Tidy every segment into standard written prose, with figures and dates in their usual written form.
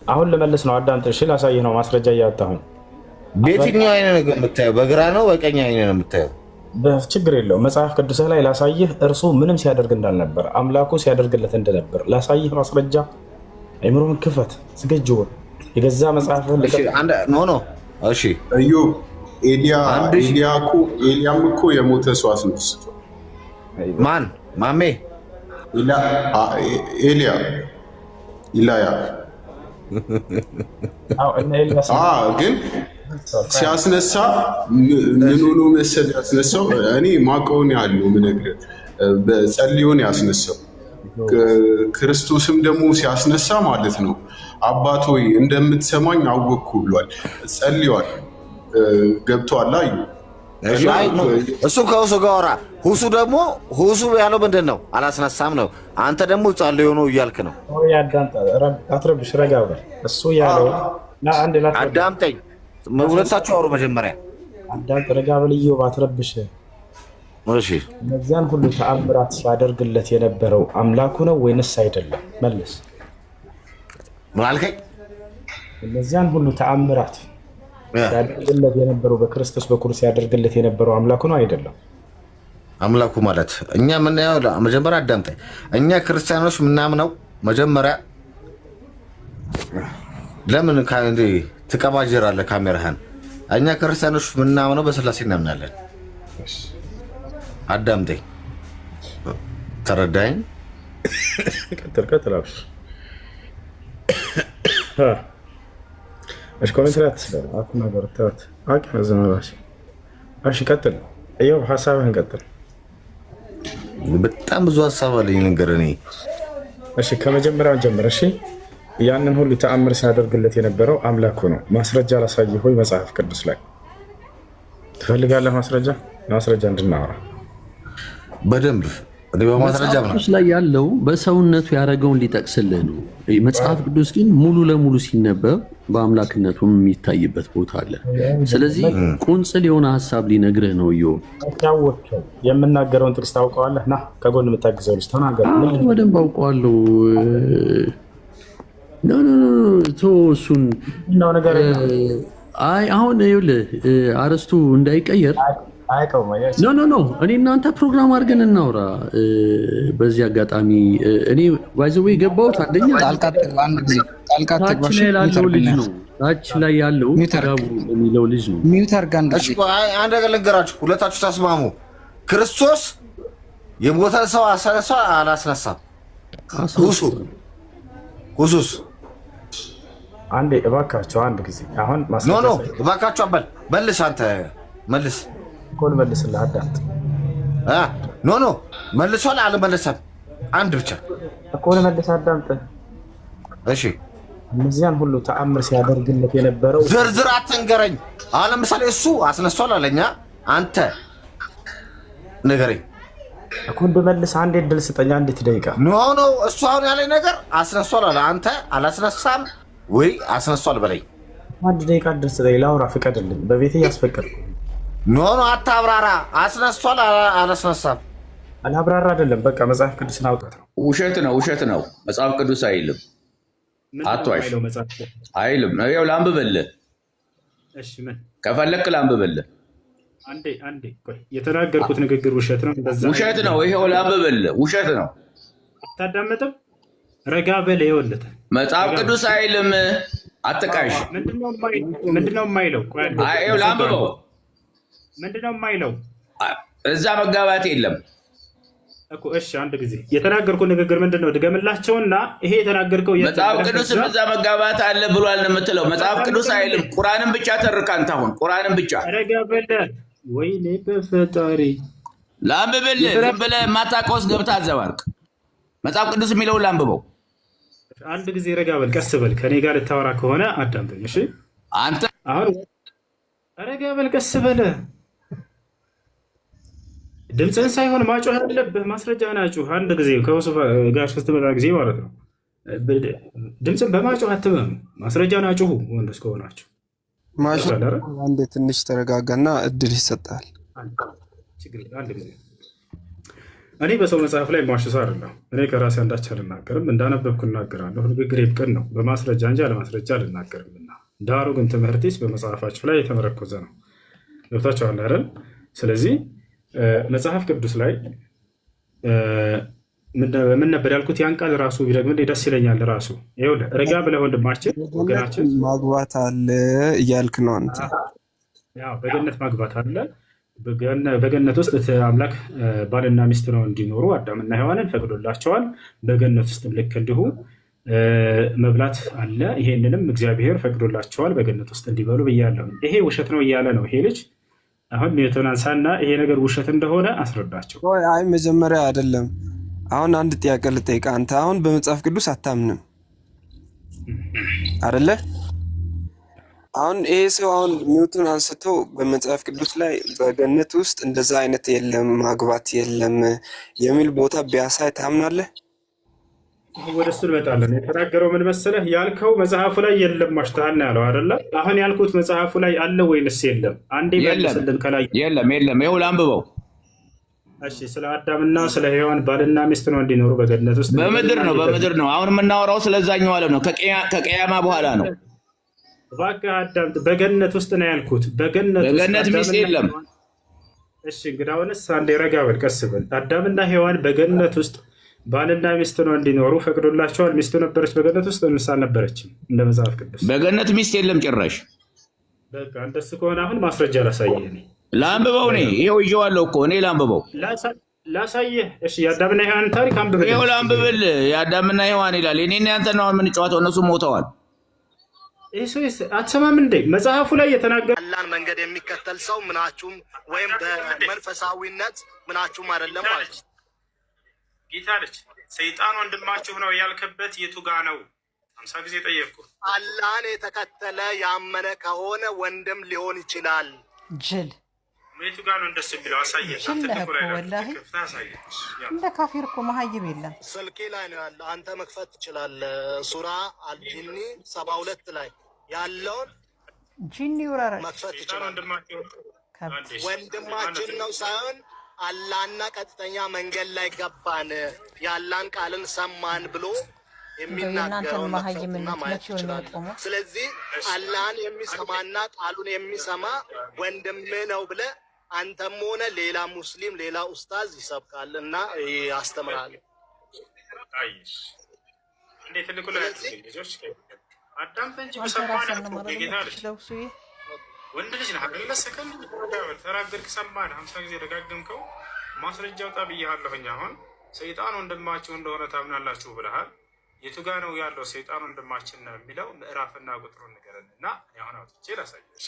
አሁን ልመልስ ነው። አዳምጥ እሺ። ላሳይህ ነው ማስረጃ እያወጣሁኝ። በየትኛው አይነ ነው የምታየው? በግራ ነው በቀኝ አይነ ነው የምታየው? ችግር የለውም። መጽሐፍ ቅዱስ ላይ ላሳይህ፣ እርሱ ምንም ሲያደርግ እንዳልነበር አምላኩ ሲያደርግለት እንደነበር ላሳይህ ማስረጃ። አይምሮህን ክፈት፣ ዝግጁ ሁን። የገዛ መጽሐፍህን ኖ እሺ። እዩ ኤልያም እኮ የሞተ ሰው አስነስቷል። ማን ማሜ? ኤልያ ግን ሲያስነሳ ምን ሆኖ መሰል ያስነሳው? እኔ ማቀውን ያለው ምነግርህ በጸልዮን ያስነሳው። ክርስቶስም ደግሞ ሲያስነሳ ማለት ነው አባት ሆይ እንደምትሰማኝ አወቅኩ ብሏል። ጸልዮአል። ገብቶሃል? አዩ እሱ ከሁሱ ጋር ወራ። ሁሱ ያለው ምንድን ነው? አላስነሳም ነው። አንተ ደግሞ ጸልዮ ነው እያልክ ነው። አትረብሽ፣ ረጋ በል። እሱ ያለው አዳምጠኝ። ሁለታችሁ አውሩ መጀመሪያ። አዳምጥ፣ ረጋ በል። እዮብ አትረብሽ። እሺ፣ እነዚያን ሁሉ ተአምራት ሲያደርግለት የነበረው አምላኩ ነው ወይንስ አይደለም? መልስ። ምን አልከኝ? እነዚያን ሁሉ ተአምራት ሲያደርግለት የነበረው በክርስቶስ በኩል ሲያደርግለት የነበረው አምላኩ ነው አይደለም? አምላኩ ማለት እኛ የምናየው መጀመሪያ አዳምጠኝ። እኛ ክርስቲያኖች ምናምነው መጀመሪያ ለምን ትቀባጀራለህ ካሜራህን? እኛ ክርስቲያኖች ምናምነው በስላሴ እናምናለን። አዳምጠኝ፣ ተረዳኝ? ቀጥል። እሺ፣ ኮሜንት አትናገር፣ ተወት። እሺ፣ ቀጥል። ይኸው ሀሳብህን ቀጥል። በጣም ብዙ ሀሳብ አለኝ ነገር እኔ። እሺ፣ ከመጀመሪያው ጀምር። እሺ፣ ያንን ሁሉ ተአምር ሲያደርግለት የነበረው አምላኩ ነው። ማስረጃ ላሳይህ ሆይ መጽሐፍ ቅዱስ ላይ ትፈልጋለህ? ማስረጃ እንድናወራ በደንብ በማስረጃ ቅዱስ ላይ ያለው በሰውነቱ ያደረገውን ሊጠቅስልህ ነው። መጽሐፍ ቅዱስ ግን ሙሉ ለሙሉ ሲነበብ በአምላክነቱ የሚታይበት ቦታ አለ። ስለዚህ ቁንጽል የሆነ ሀሳብ ሊነግርህ ነው። ያወቅኸው የምናገረውን ጥቅስ ታውቀዋለህ? ና ከጎን የምታግዘው ልጅ ተናገር። በደንብ አውቀዋለሁ። እሱን ነገር አሁን ይኸውልህ አርዕስቱ እንዳይቀየር ኖ እኔ እናንተ ፕሮግራም አድርገን እናውራ። በዚህ አጋጣሚ እኔ ባይዘው የገባሁት አንደኛ ታች ላይ ያለው ልጅ ነው። ታች ላይ ያለው ጋቡ የሚለው ልጅ ነው። አንድ ነገር ልንገራችሁ፣ ሁለታችሁ ተስማሙ። ክርስቶስ የሞተ ሰው አስነሳ አላስነሳም? ሁሱስ አንዴ እባካቸው፣ አንድ ጊዜ አሁን ኖ እባካቸው አበል መልስ። አንተ መልስ ኮል መልስልህ። አዳምጥ። ኖ መልሷል አልመለሰም? አንድ ብቻ ኮል መልስ። አዳምጥ። እሺ፣ እነዚያን ሁሉ ተአምር ሲያደርግለት የነበረው ዝርዝር አትንገረኝ። አሁን ለምሳሌ እሱ አስነሷል አለኛ፣ አንተ ንገረኝ እኮ እንደመልስ። አንዴ እድል ስጠኝ፣ አንዲት ደቂቃ። ኖ እሱ አሁን ያለኝ ነገር አስነሷል አለ። አንተ አላስነሳም ወይ አስነሷል በለኝ። አንድ ደቂቃ እድል ስጠኝ ላውራ፣ ፍቀድልኝ። በቤቴ ያስፈቀድኩ። ኖ አታብራራ። አስነሷል አላስነሳም? አላብራራ አይደለም፣ በቃ መጽሐፍ ቅዱስን አውጣት ነው። ውሸት ነው። መጽሐፍ ቅዱስ አይልም። አትዋሽ አይልም። ይኸው ላንብብልህ። እሺ፣ ምን ከፈለክ ላንብብልህ። አንዴ ቆይ። የተናገርኩት ንግግር ውሸት ነው? ውሸት ነው። ይኸው ላንብብልህ። ውሸት ነው። አታዳምጥም? ረጋ በል። ይኸውልህ መጽሐፍ ቅዱስ አይልም። አትቃሽ። ምንድነው የማይለው? ይኸው ላንብበው። ምንድነው የማይለው? እዛ መጋባት የለም እኮ። እሺ፣ አንድ ጊዜ የተናገርኩት ንግግር ምንድነው? ድገምላቸውና ይሄ የተናገርከው መጽሐፍ ቅዱስ እዛ መጋባት አለ ብሏል ነው የምትለው። መጽሐፍ ቅዱስ አይልም። ቁርአንን ብቻ ተርክ አንተ። አሁን ቁርአንን ብቻ ረጋ በል። ወይኔ በፈጣሪ ላንብብልህ። ዝም ብለህ የማታውቀውስ ገብተህ አዘባርቅ። መጽሐፍ ቅዱስ የሚለውን ላንብበው። አንድ ጊዜ ረጋ በል፣ ቀስ በል። ከኔ ጋር ልታወራ ከሆነ አዳምጠኝ እሺ። አንተ አሁን ረጋ በል፣ ቀስ በል። ድምፅህን ሳይሆን ማጮህ አለብህ። ማስረጃህን አጩህ። አንድ ጊዜ ከወሱ ጋር ስትመጣ ጊዜ ማለት ነው። ድምፅን በማጮህ አትመም። ማስረጃን አጩሁ። ወንድ እስከሆናችሁ አንዴ ትንሽ ተረጋጋና እድል ይሰጣል። አንድ ጊዜ እኔ በሰው መጽሐፍ ላይ ማሽ ሰው አይደለሁ። እኔ ከራሴ አንዳች አልናገርም፣ እንዳነበብኩ እናገራለሁ። ንግግሬ ቅን ነው፣ በማስረጃ እንጂ አለማስረጃ አልናገርምና። ዳሩ ግን ትምህርቴስ በመጽሐፋችሁ ላይ የተመረኮዘ ነው። ገብታችኋል አይደል? ስለዚህ መጽሐፍ ቅዱስ ላይ ምን ነበር ያልኩት? ያን ቃል ራሱ ቢደግምልኝ ደስ ይለኛል። ራሱ ይኸውልህ፣ ረጋ ብለህ ወንድማችን ወገናችን ማግባት አለ እያልክ ነው አንተ። ያው በገነት ማግባት አለ። በገነት ውስጥ አምላክ ባልና ሚስት ነው እንዲኖሩ አዳምና ሔዋንን ፈቅዶላቸዋል። በገነት ውስጥ ልክ እንዲሁ መብላት አለ። ይሄንንም እግዚአብሔር ፈቅዶላቸዋል በገነት ውስጥ እንዲበሉ ብያለሁ። ይሄ ውሸት ነው እያለ ነው ይሄ ልጅ። አሁን ኒውተን አንሳና ይሄ ነገር ውሸት እንደሆነ አስረዳቸው። አይ መጀመሪያ አይደለም። አሁን አንድ ጥያቄ ልጠይቅ። አንተ አሁን በመጽሐፍ ቅዱስ አታምንም አይደለ? አሁን ይሄ ሰው አሁን ኒውተን አንስቶ በመጽሐፍ ቅዱስ ላይ በገነት ውስጥ እንደዛ አይነት የለም ማግባት የለም የሚል ቦታ ቢያሳይ ታምናለህ? ወደ እሱ እንመጣለን። የተናገረው ምን መሰለህ? ያልከው መጽሐፉ ላይ የለም ማሽተሃል ነው ያለው አይደለ? አሁን ያልኩት መጽሐፉ ላይ አለ ወይንስ የለም? አንዴ መልስልን። ከላይ የለም። ይኸውልህ አንብበው። እሺ፣ ስለ አዳምና ስለ ሔዋን ባልና ሚስት ነው እንዲኖሩ በገነት ውስጥ። በምድር ነው። አሁን የምናወራው ስለዛኛው ዓለም ነው። ከቅያማ በኋላ ነው። እባክህ አዳም፣ በገነት ውስጥ ነው ያልኩት። በገነት ሚስት የለም። እሺ፣ እንግዲህ አሁንስ አንዴ ረጋ በል፣ ቀስ በል። አዳምና ሔዋን በገነት ውስጥ ባልና ሚስት ነው እንዲኖሩ ፈቅዶላቸዋል። ሚስቱ ነበረች በገነት ውስጥ እንስ አልነበረችም? እንደ መጽሐፍ ቅዱስ በገነት ሚስት የለም ጭራሽ። በቃ እንደሱ ከሆነ አሁን ማስረጃ ላሳየህ። እኔ ላንብበው። እኔ ይኸው ይዤዋለሁ እኮ እኔ ላንብበው፣ ላሳየህ። እሺ፣ የአዳምና ሔዋን ታሪክ አንብበል። ይኸው ላንብብል። የአዳምና ሔዋን ይላል። እኔና ያንተ ነው የምንጫወተው፣ እነሱ ሞተዋል። ኢየሱስ አትሰማም እንዴ? መጽሐፉ ላይ የተናገረ አላህን መንገድ የሚከተል ሰው ምናችሁም ወይም በመንፈሳዊነት ምናችሁም አይደለም ማለት ነው። ጌታ ልጅ ሰይጣን ወንድማችሁ ነው ያልክበት የቱ ጋ ነው? 50 ጊዜ ጠየቅኩ። አላህን የተከተለ ያመነ ከሆነ ወንድም ሊሆን ይችላል። ጅል የቱ ጋ ነው እንደሱ የሚለው? አሳየህ። እንደ ካፊር እኮ መሀይብ የለም። ስልኬ ላይ ነው ያለው፣ አንተ መክፈት ትችላለህ። ሱራ አልጂኒ 72 ላይ ያለውን ጂኒ ወራራ መክፈት ትችላለህ። ወንድማችን ነው ሳይሆን አላህና ቀጥተኛ መንገድ ላይ ገባን ያላን ቃልን ሰማን ብሎ የሚናገረው ነው። ስለዚህ አላህን የሚሰማና ቃሉን የሚሰማ ወንድም ነው ብለህ አንተም ሆነ ሌላ ሙስሊም ሌላ ኡስታዝ ይሰብካል እና ያስተምራል። ወንድ ልጅ ነህ አይደለ? ሰከንድ ተናገርክ፣ ሰማን 50 ጊዜ ደጋግምከው። ማስረጃ አውጣ ብያለሁኝ። አሁን ሰይጣን ወንድማችሁ እንደሆነ ታምናላችሁ ብለሃል። የቱ ጋ ነው ያለው ሰይጣን ወንድማችን ነው የሚለው? ምዕራፍና ቁጥሩን ንገረን እና አሁን አውጥቼ ላሳየሽ።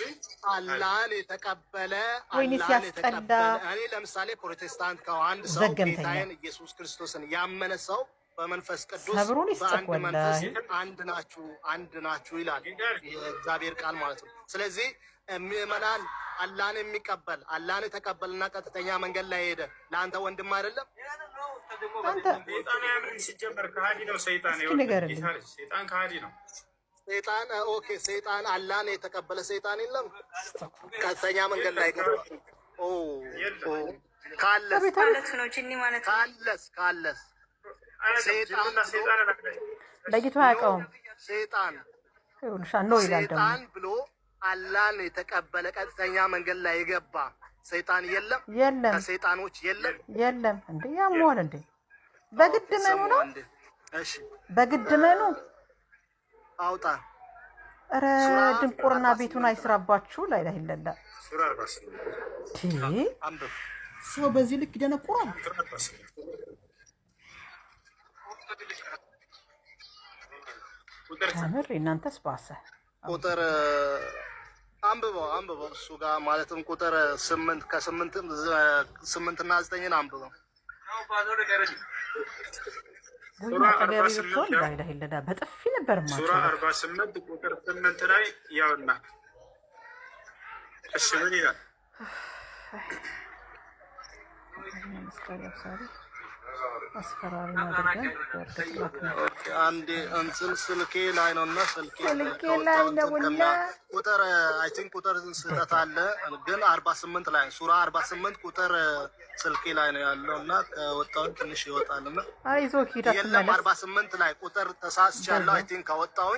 አላህን የተቀበለ አላህን የተቀበለ እኔ ለምሳሌ ፕሮቴስታንት ከአንድ ሰው ጌታዬን ኢየሱስ ክርስቶስን ያመነ ሰው በመንፈስ ቅዱስ በአንድ መንፈስ አንድ ናችሁ ይላል የእግዚአብሔር ቃል ማለት ነው። ስለዚህ ምዕመናን አላህን የሚቀበል አላህን የተቀበልና ቀጥተኛ መንገድ ላይ ሄደ ለአንተ ወንድም አይደለም? ሲጀመር ከሃዲ ነው ሰይጣን። ሰይጣን ከሃዲ ነው። ሰይጣን ኦኬ፣ ሰይጣን አላህን የተቀበለ ሰይጣን የለም። ቀጥተኛ መንገድ ላይ ገባ። ካለስ ለጌታ ያውቀውም ሰይጣን ብሎ አላህን የተቀበለ ቀጥተኛ መንገድ ላይ የገባ ሰይጣን የለም። ከሰይጣኖች የለም እንዴ? ያሟል እንዴ? በግድ መኑ ነው? እሺ፣ በግድ መኑ አውጣ። ኧረ ድንቁርና ቤቱን አይስራባችሁ። ላይ ላይ ለላ ሰው በዚህ ልክ ደነቁራል። ታምር እናንተስ ባሰ። ቁጥር አንብበው እሱ ጋር ማለትም ቁጥር 8 8 እና 9 አንብበው። በጥፊ ነበር ሱራ 48 ቁጥር 8 ላይ ያውና። እሺ ምን ይላል? አስፈራሪ አድርገን አንዴ እንትን ስልኬ ላይ ነውና ስልኬ ላይ ነውና ቁጥር አይ ቲንክ ቁጥር ስህተት አለ ግን 48 ላይ ሱራ 48 ቁጥር ስልኬ ላይ ነው ያለውና ከወጣው ትንሽ ይወጣልና አይዞህ ሂድ የለም 48 ላይ ቁጥር ተሳስቻለሁ አይ ቲንክ ከወጣው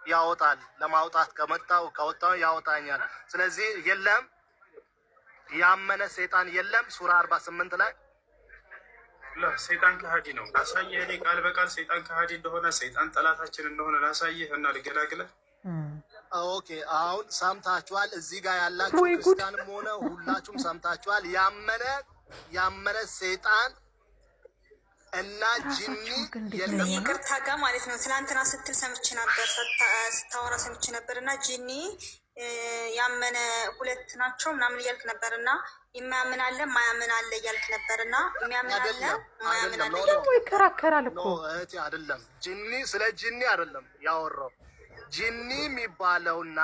ያወጣል ለማውጣት ከወጣው ያወጣኛል ስለዚህ የለም ያመነ ሰይጣን የለም ሱራ 48 ላይ ሰይጣን ከሃዲ ነው አሳየህ እኔ ቃል በቃል ሰይጣን ከሃዲ እንደሆነ ሰይጣን ጠላታችን እንደሆነ ላሳየህ እና ልገላግለ ኦኬ አሁን ሰምታችኋል እዚህ ጋር ያላችሁ ክርስቲያንም ሆነ ሁላችሁም ሰምታችኋል ያመነ ሰይጣን እና ጂኒ የለም ይቅርታ ጋር ማለት ነው ትናንትና ስትል ሰምቼ ነበር ስታወራ ሰምቼ ነበርና ጂኒ ያመነ ሁለት ናቸው ምናምን እያልክ ነበርና የሚያምን አለ ማያምን አለ እያልክ ነበርና የሚያምን አለ ማያምን አለ ደግሞ ይከራከራል እኮ እህቴ አይደለም ጂኒ ስለ ጂኒ አይደለም ያወራው ጂኒ የሚባለውና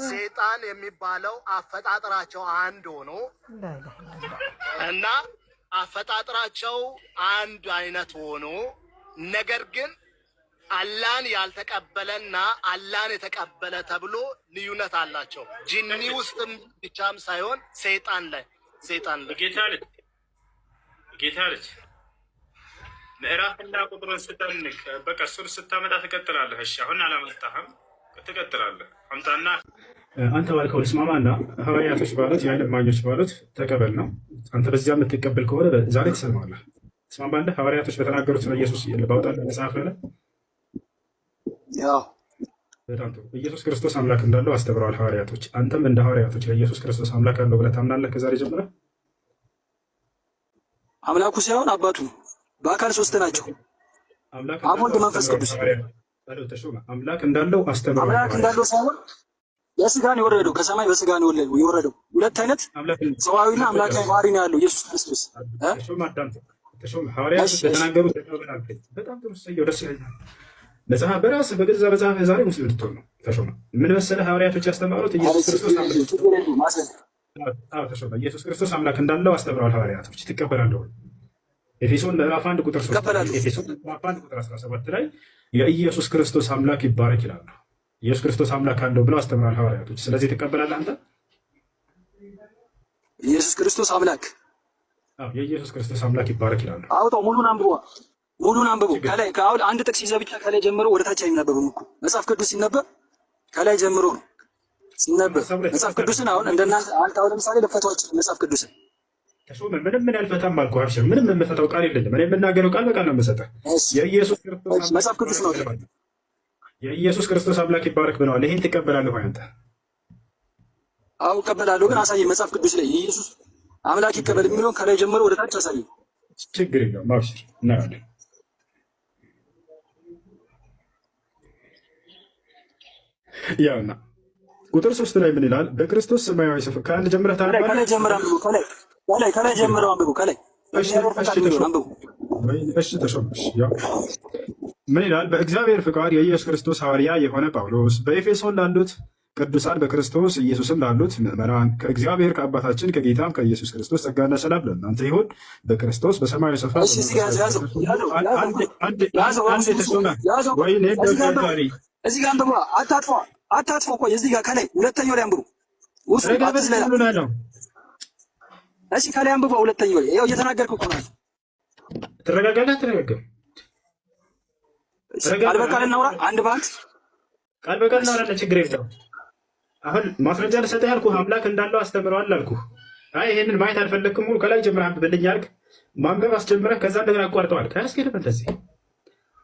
ሰይጣን የሚባለው አፈጣጠራቸው አንድ ሆኖ እና አፈጣጠራቸው አንድ አይነት ሆኖ ነገር ግን አላህን ያልተቀበለና አላህን የተቀበለ ተብሎ ልዩነት አላቸው ጂኒ ውስጥም ብቻም ሳይሆን ሰይጣን ላይ ጌታ ልጅ ምዕራፍና ቁጥሩን ስተንክ በቃ እሱን ስታመጣ ትቀጥላለህ እሺ አሁን አላመጣህም ትቀጥላለህ አምጣና አንተ ባልከው ልስማማና ሐዋርያቶች ባሉት የዓይን እማኞች ባሉት ተቀበል ነው አንተ በዚያ የምትቀበል ከሆነ ዛሬ ትሰማለህ ትስማማለህ ሐዋርያቶች በተናገሩት ስለ ኢየሱስ ባውጣለህ መጽሐፍ ላይ ያው በጣም ጥሩ ኢየሱስ ክርስቶስ አምላክ እንዳለው አስተምረዋል ሐዋርያቶች አንተም እንደ ሐዋርያቶች ለኢየሱስ ክርስቶስ አምላክ አለው ብለህ ታምናለህ ከዛሬ ጀምረህ አምላኩ ሳይሆን አባቱ በአካል ሶስት ናቸው አብ ወልድ መንፈስ ቅዱስ አምላክ እንዳለው አስተምረዋል አምላክ እንዳለው ሳይሆን የስጋን የወረደው ከሰማይ በስጋን የወረደው ሁለት አይነት ሰዋዊና አምላካዊ ባህሪ ነው ያለው ኢየሱስ ክርስቶስ ሐዋርያቶች በተናገሩት ተቀበል በጣም ጥሩ ሰየው ደስ ይላል መጽሐፍ በራስ በገዛ መጽሐፍ ዛሬ ሙስሊም ልትሆን ነው ተሾመ ምን መሰለህ ሐዋርያቶች ያስተማሩት ኢየሱስ ክርስቶስ አምላክ እንዳለው አስተምረዋል ሐዋርያቶች ትቀበላለህ ኤፌሶን ምዕራፍ 1 ቁጥር 3 ኤፌሶን ምዕራፍ 1 ቁጥር 17 ላይ የኢየሱስ ክርስቶስ አምላክ ይባረክ ይላል ኢየሱስ ክርስቶስ አምላክ አለው ብለው አስተምረዋል ሐዋርያቶች ስለዚህ ትቀበላለህ አንተ ኢየሱስ ክርስቶስ አምላክ የኢየሱስ ክርስቶስ አምላክ ይባረክ ይላል አውጣው ሙሉን አንብቦ ከላይ ከአሁን አንድ ጥቅስ ይዘህ ብቻ ከላይ ጀምሮ ወደ ታች አይነበብም እኮ መጽሐፍ ቅዱስ ሲነበብ ከላይ ጀምሮ ነው ሲነበብ መጽሐፍ ቅዱስን አሁን እንደናንተ አንተ አሁን ለምሳሌ ልፈታው አችልም መጽሐፍ ቅዱስን ተሾመ ምንም ያልፈታም አልኩህ አብሽር ምንም የምፈታው ቃል የለኝም እኔ የምናገረው ቃል በቃል ነው የምሰጠህ የኢየሱስ ክርስቶስ መጽሐፍ ቅዱስ ነው የኢየሱስ ክርስቶስ አምላክ ይባረክ ብለዋል ይሄን ትቀበላለህ ወይ አንተ አዎ እቀበላለሁ ግን አሳየኝ መጽሐፍ ቅዱስ ላይ ኢየሱስ አምላክ ይቀበል የሚለውን ከላይ ጀምሮ ወደ ታች አሳየኝ ችግር የለውም አብሽር እናያለን ያውና ቁጥር 3 ላይ ምን ይላል በክርስቶስ ሰማያዊ ስፍራ ከአንድ ጀምረህ ታነባለህ ከላይ ጀምረህ አንብቡ ከላይ ጀምረህ አንብቡ ከላይ እሺ ተሾመሽ ያው ምን ይላል በእግዚአብሔር ፍቃድ የኢየሱስ ክርስቶስ ሐዋርያ የሆነ ጳውሎስ በኤፌሶን ላሉት ቅዱሳን በክርስቶስ ኢየሱስም ላሉት ምዕመናን ከእግዚአብሔር ከአባታችን ከጌታም ከኢየሱስ ክርስቶስ ጸጋና ሰላም ለእናንተ ይሁን በክርስቶስ በሰማያዊ ስፍራ እዚህ ጋር አንብቡ አታጥፋ ቆይ እዚህ ጋር ከላይ ሁለተኛው ላይ አንብቡ እሺ ከላይ አንብቡ ሁለተኛው ላይ ያው እየተናገርኩ እኮ ነው ትረጋጋለህ አትረጋጋም ቃል በቃል እናውራ አንድ ባንክ ቃል በቃል እናውራ ችግር የለውም አሁን ማስረጃ ልሰጥህ ያልኩህ አምላክ እንዳለው አስተምረዋል አልኩህ አይ ይሄንን ማየት አልፈለግክም ሙሉ ከላይ ጀምረህ አንብብልኝ አልክ ማንበብ አስጀምረህ ከዛ እንደገና አቋርጠዋል ካያስኬድም እንደዚህ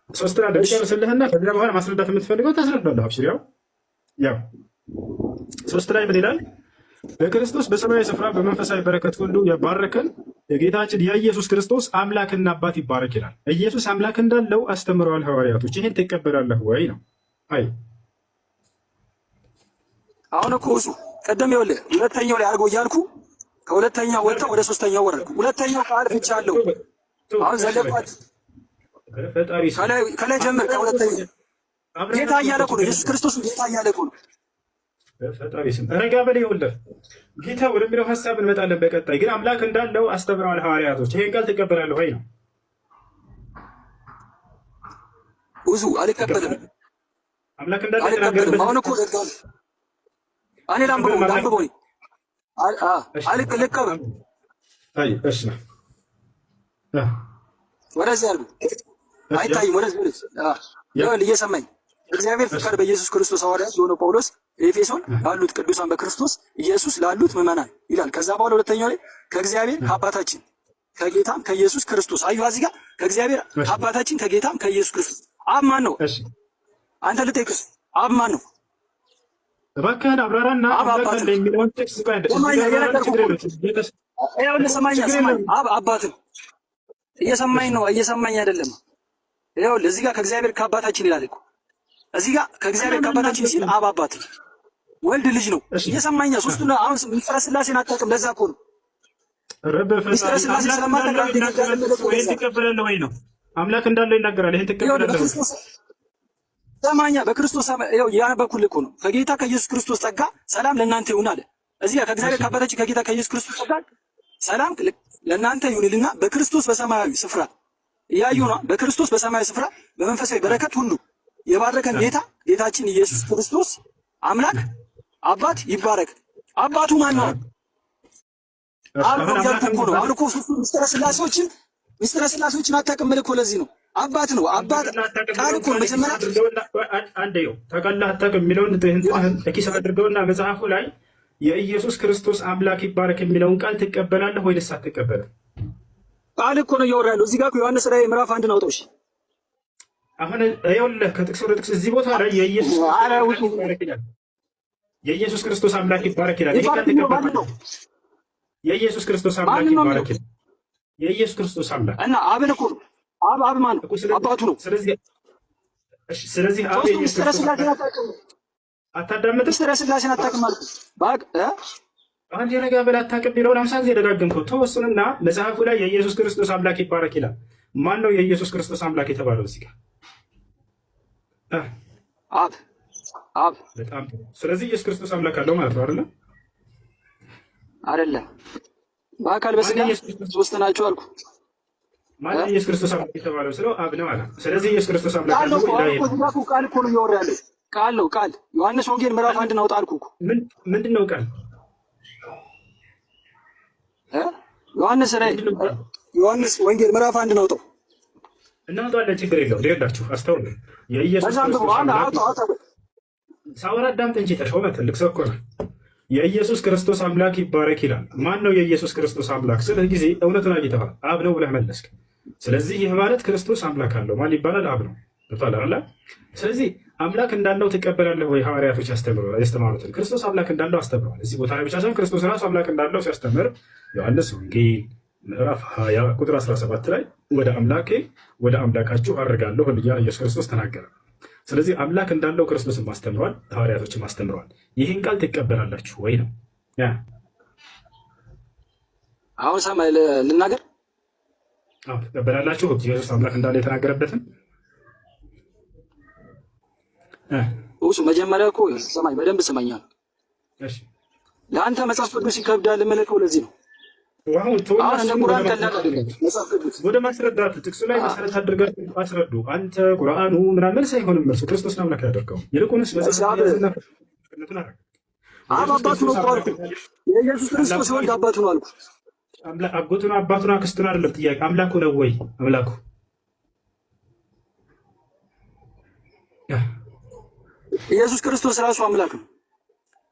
ሶስትና ደርሰልህና ከዛ በኋላ ማስረዳት የምትፈልገው ታስረዳለህ አብሽር ያው ሶስት ላይ ምን ይላል በክርስቶስ በሰማያዊ ስፍራ በመንፈሳዊ በረከት ሁሉ የባረከን የጌታችን የኢየሱስ ክርስቶስ አምላክና አባት ይባረክ ይላል ኢየሱስ አምላክ እንዳለው አስተምረዋል ሐዋርያቶች ይሄን ትቀበላለህ ወይ ነው አይ አሁን እኮ እሱ ቀደም ይኸውልህ ሁለተኛው ላይ አድርጎ እያልኩ ከሁለተኛው ወጥተህ ወደ ሶስተኛው ወረድኩ ሁለተኛው ቃል ብቻ አለው አሁን ዘለቋት ከላይ ጀምር ከሁለተኛው ጌታ እያለ እኮ ነው ኢየሱስ ክርስቶስ ጌታ እያለ እኮ ነው በፈጣሪ ስም ረጋ በል ይኸውልህ ጌታ ወደሚለው ሀሳብ እንመጣለን በቀጣይ ግን አምላክ እንዳለው አስተምረዋል ሐዋርያቶች ይሄን ቃል ትቀበላለህ ወይ ነው ብዙ አልቀበልም አምላክ እንዳለ አልቀበልም። አሁን እኮ እኔ ላንብበው አልቀበልም። እሺ ወደዚህ አድርጉ። አይታይም። ወደዚህ ይኸውልህ እየሰማኝ እግዚአብሔር ፍቃድ በኢየሱስ ክርስቶስ ሐዋርያት የሆነ ጳውሎስ ኤፌሶን ላሉት ቅዱሳን በክርስቶስ ኢየሱስ ላሉት ምዕመናን ይላል። ከዛ በኋላ ሁለተኛው ላይ ከእግዚአብሔር ከአባታችን ከጌታም ከኢየሱስ ክርስቶስ አየሁ። እዚህ ጋር ከእግዚአብሔር ከአባታችን ከጌታም ከኢየሱስ ክርስቶስ አብ ማን ነው? አንተ ልጠይቅህ፣ አብ ማን ነው? እባክህን አብራራና አምላክ የሚለውን ቴክስት ጋር አብ አባት ነው። እየሰማኝ ነው? እየሰማኝ አይደለም? ይኸውልህ እዚህ ጋር ከእግዚአብሔር ከአባታችን ይላል እኮ እዚህ ጋር ከእግዚአብሔር ከአባታችን ሲል አብ አባት ነው፣ ወልድ ልጅ ነው። እየሰማኝ ሶስቱን አሁን ምስጢረ ሥላሴን አታውቅም። ለዛ እኮ ነው ምስጢረ ሥላሴ ስለማታውቅ ትቀበላለህ ወይ ነው? አምላክ እንዳለው ይናገራል። ይሄን ትቀበላለህ ወይ? ሰማኛ በክርስቶስ ያነበብኩልህ እኮ ነው። ከጌታ ከኢየሱስ ክርስቶስ ጸጋ ሰላም ለእናንተ ይሁን አለ። እዚህ ጋር ከእግዚአብሔር ከአባታችን ከጌታ ከኢየሱስ ክርስቶስ ጸጋ ሰላም ለእናንተ ይሁንልና በክርስቶስ በሰማያዊ ስፍራ እያዩ ነው። በክርስቶስ በሰማያዊ ስፍራ በመንፈሳዊ በረከት ሁሉ የባረከን ጌታ ጌታችን ኢየሱስ ክርስቶስ አምላክ አባት ይባረክ። አባቱ ማን ነው? አብ ነው ያልኩህ እኮ ነው። አሁን እኮ ሶስቱ ምስጢረ ሥላሴዎችን አታውቅም እኮ ለዚህ ነው አባት ነው። አባት ቃል እኮ መጀመሪያ አንዴው ታውቃለህ አታውቅም የሚለውን ኪስ አድርገውና መጽሐፉ ላይ የኢየሱስ ክርስቶስ አምላክ ይባረክ የሚለውን ቃል ትቀበላለህ ወይስ አትቀበልም? ቃል እኮ ነው እያወራ ያለው። እዚህ ጋር ዮሐንስ ራዕይ ምዕራፍ 1 ነው አውጣው። አሁን ይኸውልህ ከጥቅስ ወደ ጥቅስ እዚህ ቦታ ላይ የኢየሱስ ክርስቶስ አምላክ ይባረክ ይላል። ይሄ ቃል ትቀበላለህ? የኢየሱስ ክርስቶስ አምላክ ይባረክ ይላል። የኢየሱስ ክርስቶስ አምላክ እና አብን እኮ ነው። አብ ማን ነው? አባቱ ነው። ስለዚህ አብ የኢየሱስ ክርስቶስ አታዳምጥ። ምስጢረ ሥላሴን አታውቅም አልኩህ። አንድ የረጋ ብለህ አታውቅም የሚለውን 50 ጊዜ ደጋግምከው ተወሱንና መጽሐፉ ላይ የኢየሱስ ክርስቶስ አምላክ ይባረክ ይላል። ማን ነው የኢየሱስ ክርስቶስ አምላክ የተባለው እዚህ ጋር? አብ። በጣም ስለዚህ ኢየሱስ ክርስቶስ አምላክ አለው ማለት ነው አይደለም? አይደለም። በአካል በስጋ ሶስት ናቸው አልኩ። ማን ኢየሱስ ክርስቶስ አምላክ የተባለው ስለው አብ ነው አለ። ስለዚህ ኢየሱስ ክርስቶስ አምላክ አለው ቃል እኮ ነው እያወራ ያለው። ቃል ነው ቃል። ዮሐንስ ወንጌል ምዕራፍ 1 አውጣ አልኩህ እኮ። ምንድን ነው ቃል? ዮሐንስ ወንጌል ምዕራፍ 1 አውጣው። እናውጣለን፣ ችግር የለውም። ይኸውላችሁ አስተውሉ። የኢየሱስ ክርስቶስ ሳወራ አዳምጥ እንጂ ተሾመ ትልቅ ሰው እኮ ነው። የኢየሱስ ክርስቶስ አምላክ ይባረክ ይላል። ማን ነው የኢየሱስ ክርስቶስ አምላክ? ስለዚህ ጊዜ እውነቱን አግኝተሃል። አብ ነው ብለህ መለስክ። ስለዚህ ይህ ማለት ክርስቶስ አምላክ አለው። ማን ይባላል? አብ ነው። አለ። ስለዚህ አምላክ እንዳለው ትቀበላለህ ወይ? ሐዋርያቶች ያስተማሩትን ክርስቶስ አምላክ እንዳለው አስተምረዋል። እዚህ ቦታ ላይ ብቻ ሳይሆን ክርስቶስ ራሱ አምላክ እንዳለው ሲያስተምር ዮሐንስ ወንጌል ምዕራፍ 20 ቁጥር 17 ላይ ወደ አምላኬ ወደ አምላካችሁ አድርጋለሁ እያለ ኢየሱስ ክርስቶስ ተናገረ። ስለዚህ አምላክ እንዳለው ክርስቶስም አስተምረዋል፣ ሐዋርያቶችም አስተምረዋል። ይህን ቃል ትቀበላላችሁ ወይ ነው? አሁን ሰማይ ልናገር። ትቀበላላችሁ ኢየሱስ አምላክ እንዳለ የተናገረበትን እሱ መጀመሪያ እኮ ሰማኝ፣ በደንብ ስማኛል። ለአንተ መጽሐፍ ቅዱስ ይከብዳል የምልከው ለዚህ ነው። ወደ ማስረዳት ጥቅሱ ላይ መሰረት አድርጋችሁ አስረዱ። አንተ ቁርአኑ ምናምን ሳይሆንም መልሱ ክርስቶስ ነው አምላክ ያደርገው። ይልቁንስ አብ አባቱ ነው አልኩ። የኢየሱስ ክርስቶስ ወልድ አባቱ ነው አልኩ። አጎቱ ነው አባቱ ነው አክስቱ ነው አይደለም ጥያቄ። አምላኩ ነው ወይ? አምላኩ ኢየሱስ ክርስቶስ ራሱ አምላክ ነው።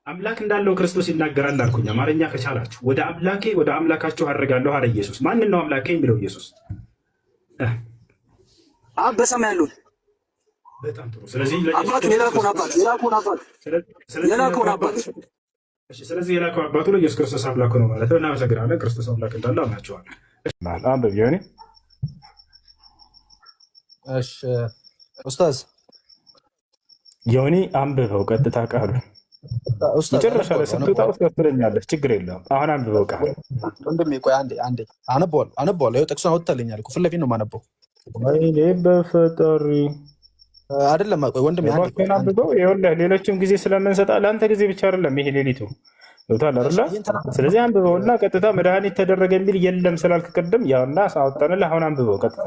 አምላክ እንዳለው ክርስቶስ ይናገራል አልኩኝ። አማርኛ ከቻላችሁ ወደ አምላኬ ወደ አምላካችሁ አድርጋለሁ አለ ኢየሱስ። ማንን ነው አምላኬ የሚለው ኢየሱስ? አብ በሰማይ ያለው። በጣም ጥሩ። ስለዚህ አባቱ የላከውን አባት ስለዚህ የላከው አባቱ ነው ኢየሱስ ክርስቶስ አምላኩ ነው ማለት ነው። እናመሰግናለን። ክርስቶስ አምላክ እንዳለው አምናችኋል። አንብብ ዮኒ። እሺ ኡስታዝ ዮኒ አንብበው ቀጥታ ቃሉ መጨረሻ ላይ ስትወጣ ውስጥ ያስፈልኛለች። ችግር የለውም። አሁን አንብበው ቃሉ ወንድሜ። ቆይ አንዴ አነበዋለሁ። ይኸው ጥቅሱን አውጥተልኛል እኮ ፊት ለፊት ነው የማነበው። ወይኔ በፈጣሪ አይደለም። ቆይ ወንድሜ አንብበው። ይኸውልህ ሌሎችም ጊዜ ስለምንሰጣ ለአንተ ጊዜ ብቻ አይደለም ይሄ ሌሊቱ ገብቶሃል አይደለ? ስለዚህ አንብበውና ቀጥታ መድኃኒት ተደረገ የሚል የለም ስላልክ ቅድም ያውና አወጣንልህ። አሁን አንብበው ቀጥታ።